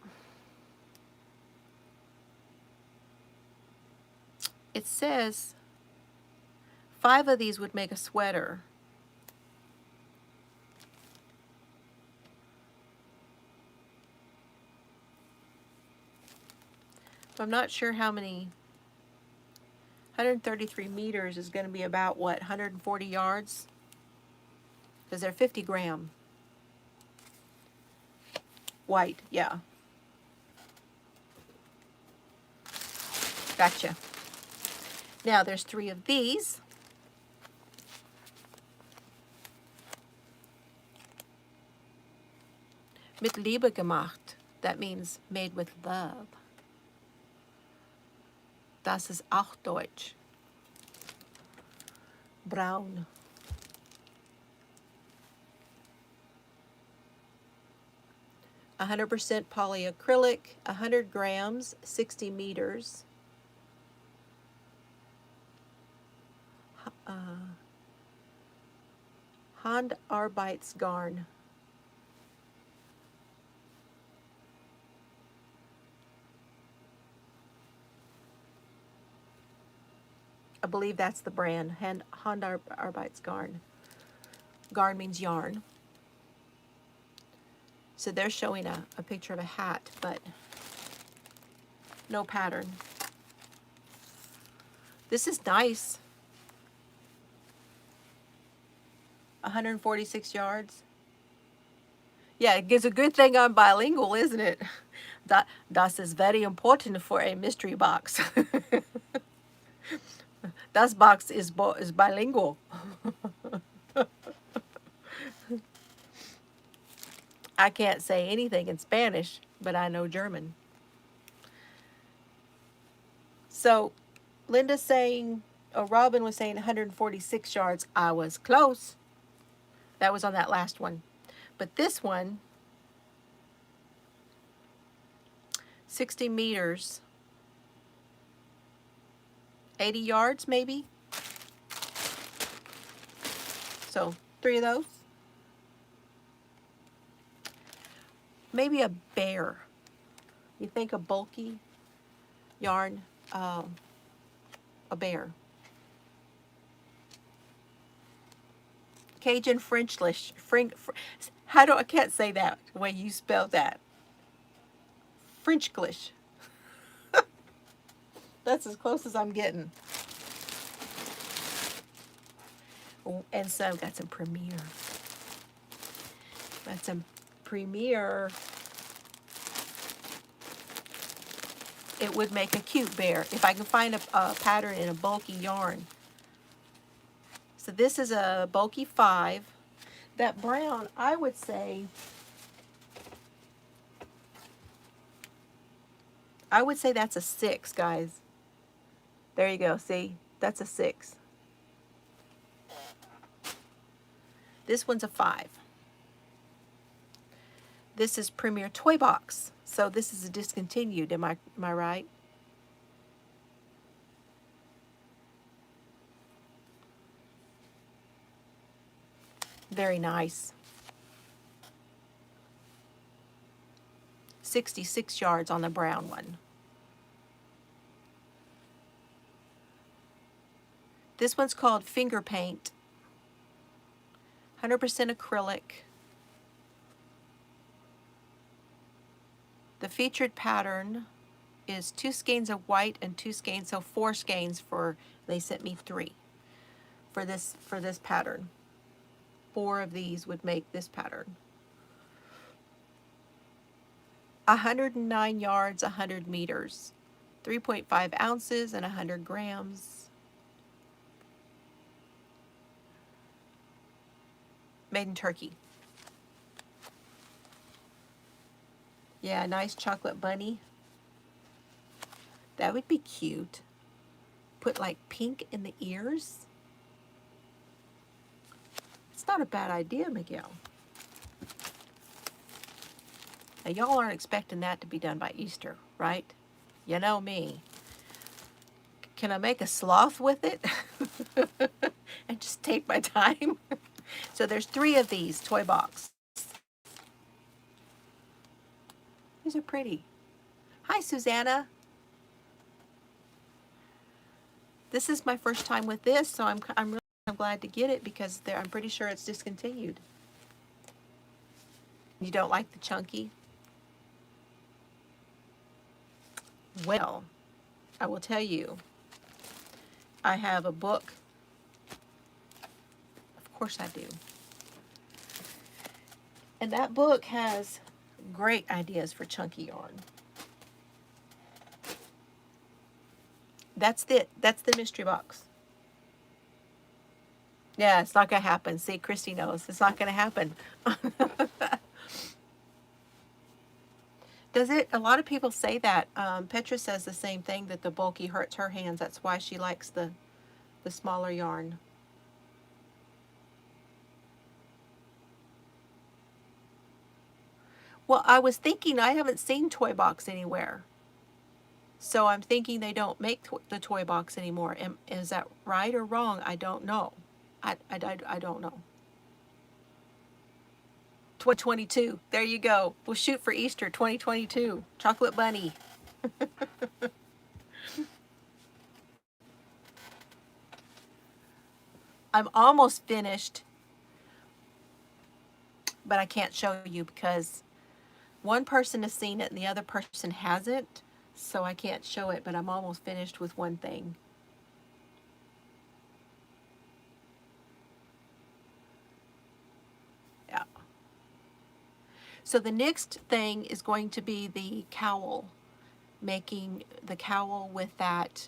it says 5 of these would make a sweater. So I'm not sure how many. 133 meters is going to be about what, 140 yards? Because they're 50 gram. White, yeah. Gotcha. Now there's 3 of these. Mit Liebe gemacht. That means made with love. Das ist auch Deutsch. Braun. A 100% polyacrylic, 100 grams, 60 meters. Handarbeitsgarn. I believe that's the brand, Handarbeitsgarn. Garn means yarn. So they're showing a picture of a hat, but no pattern. This is nice. 146 yards. Yeah, it's a good thing I'm bilingual, isn't it? Das is very important for a mystery box. Das box is bilingual. I can't say anything in Spanish, but I know German. So Linda's saying, oh, Robin was saying 146 yards. I was close. That was on that last one. But this one, 60 meters, 80 yards maybe. So 3 of those. Maybe a bear. You think a bulky yarn, a bear. Cajun Frenchlish. I can't say that the way you spelled that. Frenchglish. That's as close as I'm getting. And so I've got some Premier. Got some Premier. It would make a cute bear if I can find a pattern in a bulky yarn. So this is a bulky 5. That brown, I would say that's a 6, guys. There you go, see? That's a 6. This one's a 5. This is Premier Toy Box. So this is a discontinued, am I right? Very nice. 66 yards on the brown one. This one's called Finger Paint. 100% acrylic. The featured pattern is 2 skeins of white and 2 skeins, so 4 skeins for, they sent me 3 for this pattern. 4 of these would make this pattern. 109 yards, 100 meters, 3.5 ounces and 100 grams. Made in Turkey. Yeah, nice chocolate bunny. That would be cute. Put like pink in the ears. It's not a bad idea, Miguel. Now, y'all aren't expecting that to be done by Easter, right? You know me. Can I make a sloth with it? And just take my time? So there's 3 of these toy box. These are pretty. Hi, Susanna. This is my first time with this, so I'm really glad to get it because I'm pretty sure it's discontinued. You don't like the chunky? Well, I will tell you, I have a book. Of course I do. And that book has great ideas for chunky yarn. That's it. That's the mystery box. Yeah, it's not going to happen. See, Christy knows. It's not going to happen. Does it? A lot of people say that. Petra says the same thing, that the bulky hurts her hands. That's why she likes the smaller yarn. Well, I was thinking I haven't seen Toy Box anywhere. So I'm thinking they don't make the Toy Box anymore. Is that right or wrong? I don't know. I don't know. 2022. There you go. We'll shoot for Easter 2022. Chocolate Bunny. I'm almost finished, but I can't show you because one person has seen it and the other person hasn't. So I can't show it, but I'm almost finished with one thing. Yeah. So the next thing is going to be the cowl. Making the cowl with that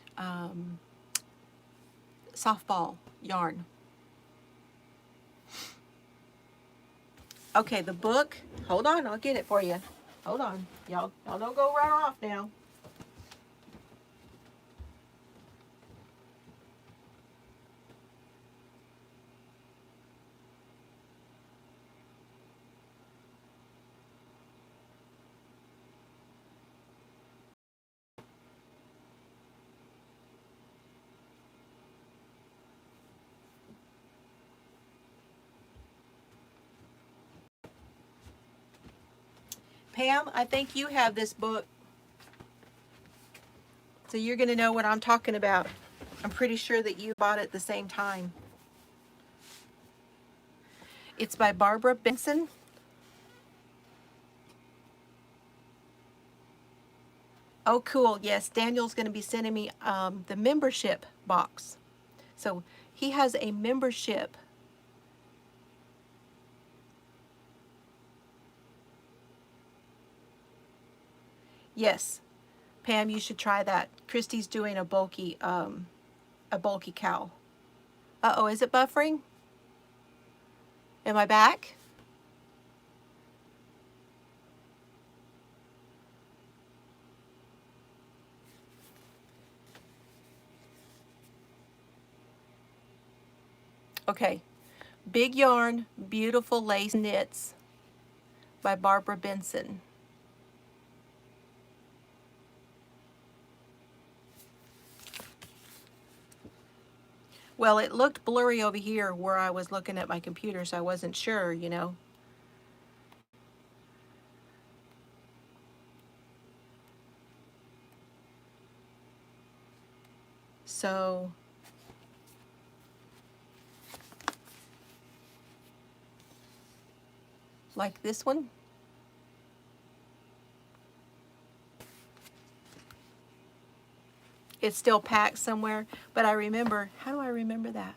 softball yarn. Okay, the book. Hold on, I'll get it for you. Hold on. Y'all don't go right off now. Pam, I think you have this book. So you're going to know what I'm talking about. I'm pretty sure that you bought it at the same time. It's by Barbara Benson. Oh, cool. Yes, Daniel's going to be sending me the membership box. So he has a membership. Yes, Pam, you should try that. Christy's doing a bulky cowl. Uh-oh, is it buffering? Am I back? Okay. Big Yarn, Beautiful Lace Knits by Barbara Benson. Well, it looked blurry over here where I was looking at my computer, so I wasn't sure, you know. So like this one. It's still packed somewhere, but I remember, how do I remember that?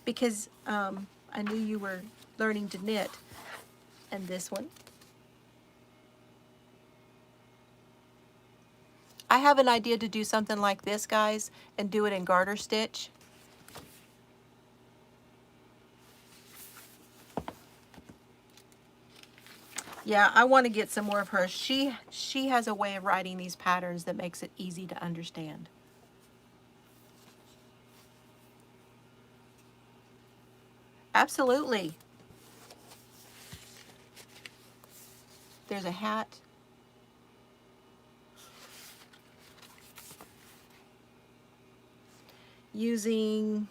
Because I knew you were learning to knit. And this one. I have an idea to do something like this, guys, and do it in garter stitch. Yeah, I want to get some more of hers. She has a way of writing these patterns that makes it easy to understand. Absolutely. There's a hat. Using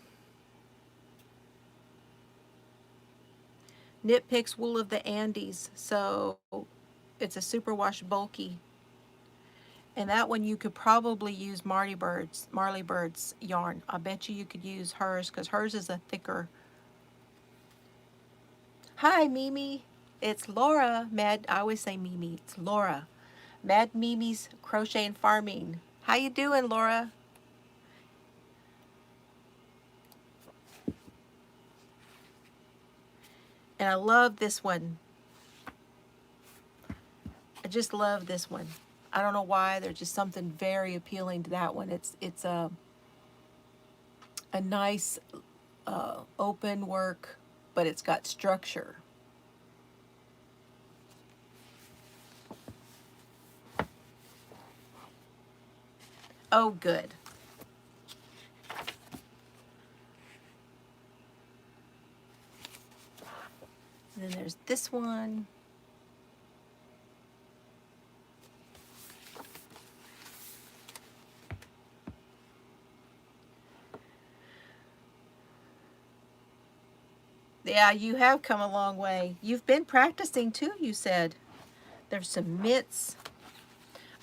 Knit Picks Wool of the Andes. So it's a superwash bulky. And that one you could probably use Marley Bird's yarn. I bet you could use hers because hers is a thicker. Hi, Mimi. It's Laura. I always say Mimi. It's Laura. Mad Mimi's Crochet and Farming. How you doing, Laura? And I love this one. I just love this one. I don't know why. There's just something very appealing to that one. It's a nice open work, but it's got structure. Oh, good. And then there's this one. Yeah, you have come a long way. You've been practicing too, you said. There's some mitts.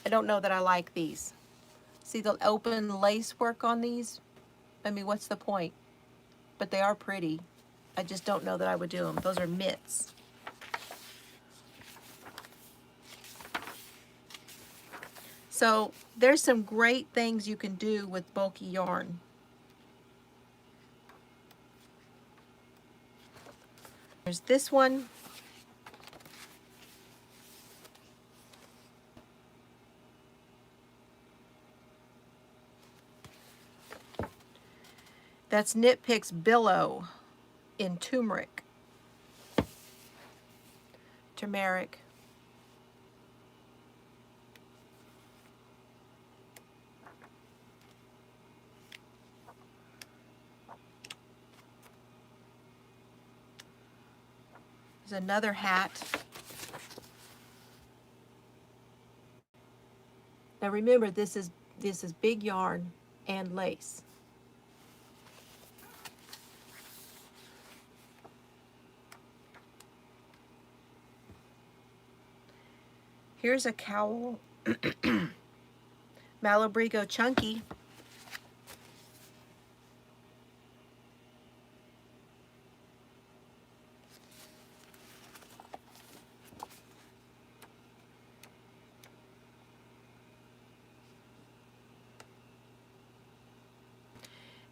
I don't know that I like these. See the open lace work on these? I mean, what's the point? But they are pretty. I just don't know that I would do them. Those are mitts. So there's some great things you can do with bulky yarn. There's this one. That's Knit Picks Billow in turmeric. Turmeric. There's another hat. Now remember, this is big yarn and lace. Here's a cowl. Malabrigo Chunky.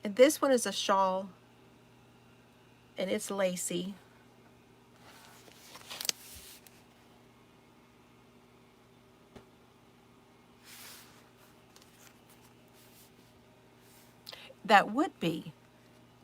And this one is a shawl, and it's lacy. That would be,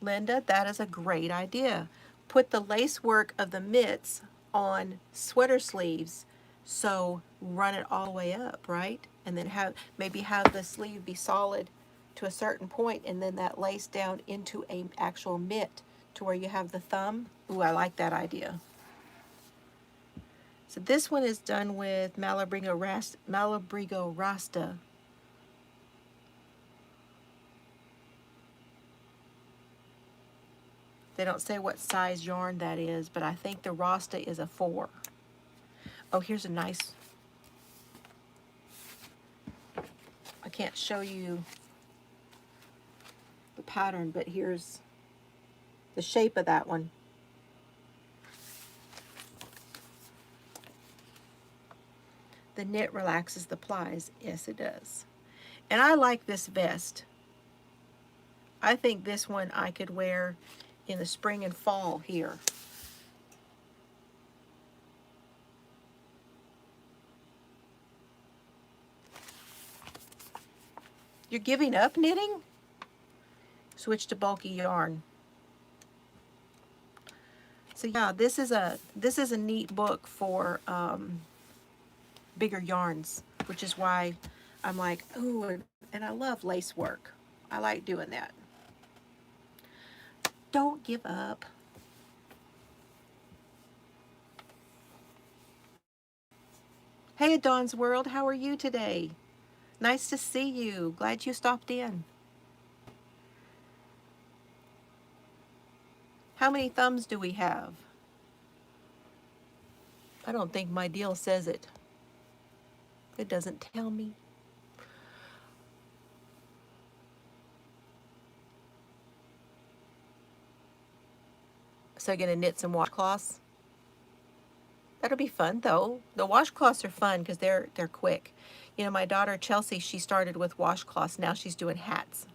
Linda, that is a great idea. Put the lace work of the mitts on sweater sleeves, so run it all the way up, right? And then maybe have the sleeve be solid to a certain point, and then that lace down into an actual mitt to where you have the thumb. Ooh, I like that idea. So this one is done with Malabrigo Rasta. They don't say what size yarn that is, but I think the Rasta is a 4. Oh, here's a nice, I can't show you the pattern, but here's the shape of that one. The knit relaxes the plies. Yes, it does. And I like this vest. I think this one I could wear in the spring and fall here. You're giving up knitting? Switch to bulky yarn. So yeah, this is a neat book for bigger yarns, which is why I'm like, ooh, and I love lace work. I like doing that. Don't give up. Hey, Dawn's World, how are you today? Nice to see you. Glad you stopped in. How many thumbs do we have? I don't think my deal says it. It doesn't tell me. So I'm gonna knit some washcloths. That'll be fun though. The washcloths are fun because they're quick. You know, my daughter Chelsea, she started with washcloths. Now she's doing hats.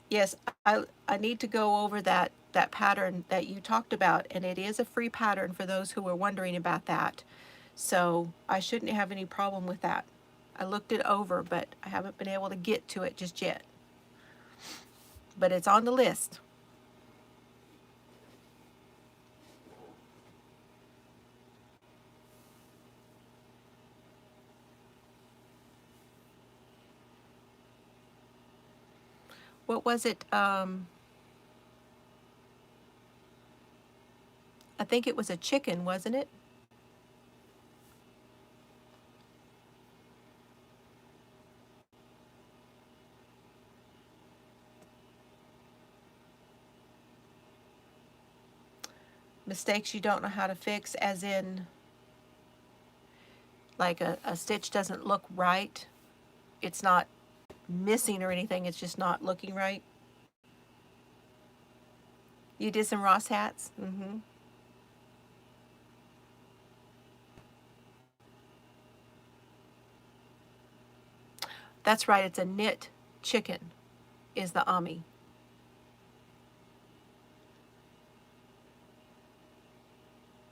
Yes, I need to go over that pattern that you talked about, and it is a free pattern for those who were wondering about that. So I shouldn't have any problem with that. I looked it over, but I haven't been able to get to it just yet. But it's on the list. what was it? I think it was a chicken, wasn't it? Mistakes you don't know how to fix, as in like a stitch doesn't look right. It's not missing or anything, it's just not looking right. You did some Ross hats? Mm-hmm. That's right, it's a knit chicken is the Ami.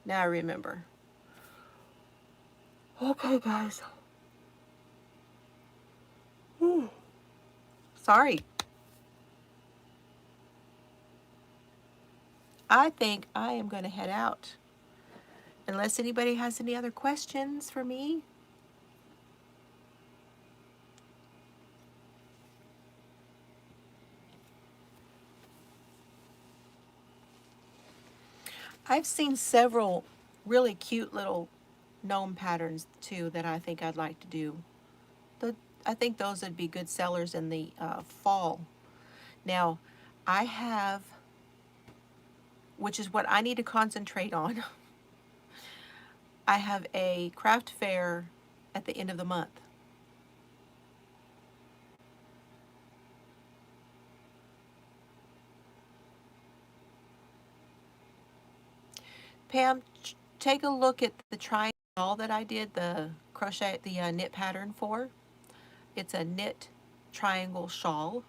Now I remember. Okay, guys. Whew. Sorry. I think I am going to head out. Unless anybody has any other questions for me. I've seen several really cute little gnome patterns too that I think I'd like to do. The, I think those would be good sellers in the fall. Now, I have, which is what I need to concentrate on, I have a craft fair at the end of the month. Pam, take a look at the triangle that I did the crochet, the knit pattern for. It's a knit triangle shawl.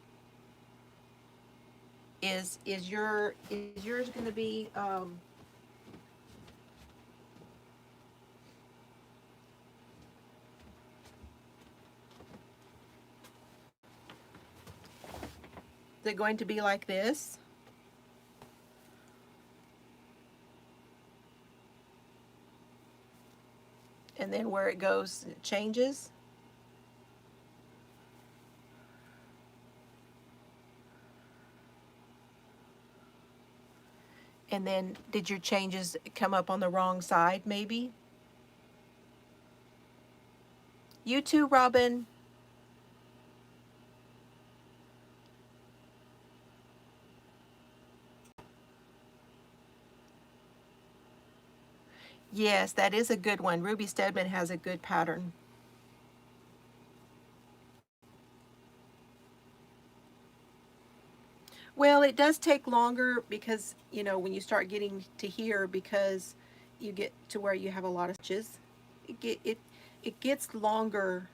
Is yours going to be is it going to be like this? And then where it goes, it changes? And then did your changes come up on the wrong side, maybe? You too, Robin. Yes, that is a good one. Ruby Stedman has a good pattern. Well, it does take longer because, you know, when you start getting to here, because you get to where you have a lot of stitches, it gets longer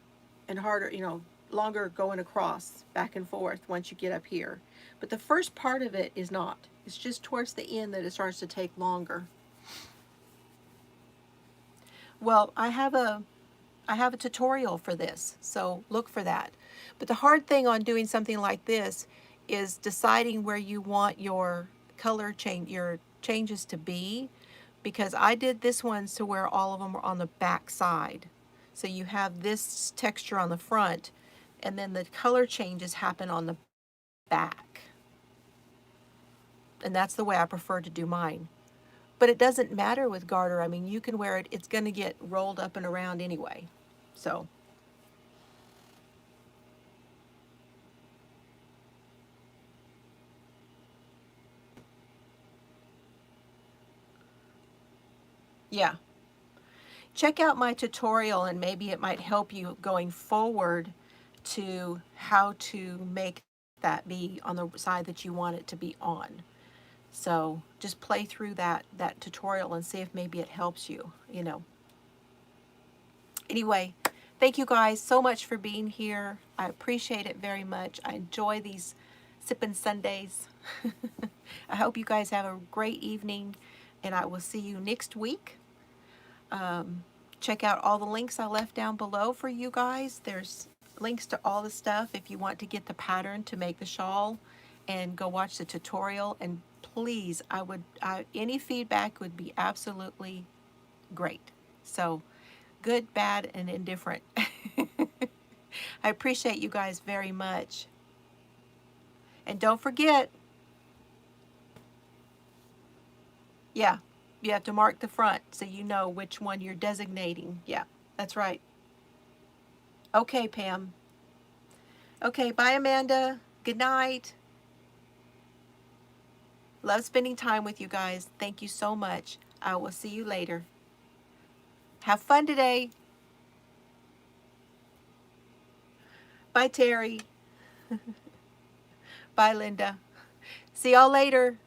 and harder, you know, longer going across back and forth once you get up here. But the first part of it is not. It's just towards the end that it starts to take longer. Well, I have a tutorial for this, so look for that. But the hard thing on doing something like this is deciding where you want your color change, your changes to be, because I did this one to where all of them were on the back side. So you have this texture on the front, and then the color changes happen on the back. And that's the way I prefer to do mine. But it doesn't matter with garter. I mean, you can wear it, it's going to get rolled up and around anyway. So, yeah. Check out my tutorial and maybe it might help you going forward to how to make that be on the side that you want it to be on. So just play through that tutorial and see if maybe it helps you, you know. Anyway, thank you guys so much for being here. I appreciate it very much. I enjoy these Sippin' Sundays. I hope you guys have a great evening, and I will see you next week. Check out all the links I left down below for you guys. There's links to all the stuff if you want to get the pattern to make the shawl, and go watch the tutorial. And please, any feedback would be absolutely great. So good, bad, and indifferent. I appreciate you guys very much. And don't forget, yeah, you have to mark the front so you know which one you're designating. Yeah, that's right. Okay, Pam. Okay, bye, Amanda. Good night. Love spending time with you guys. Thank you so much. I will see you later. Have fun today. Bye, Terry. Bye, Linda. See y'all later.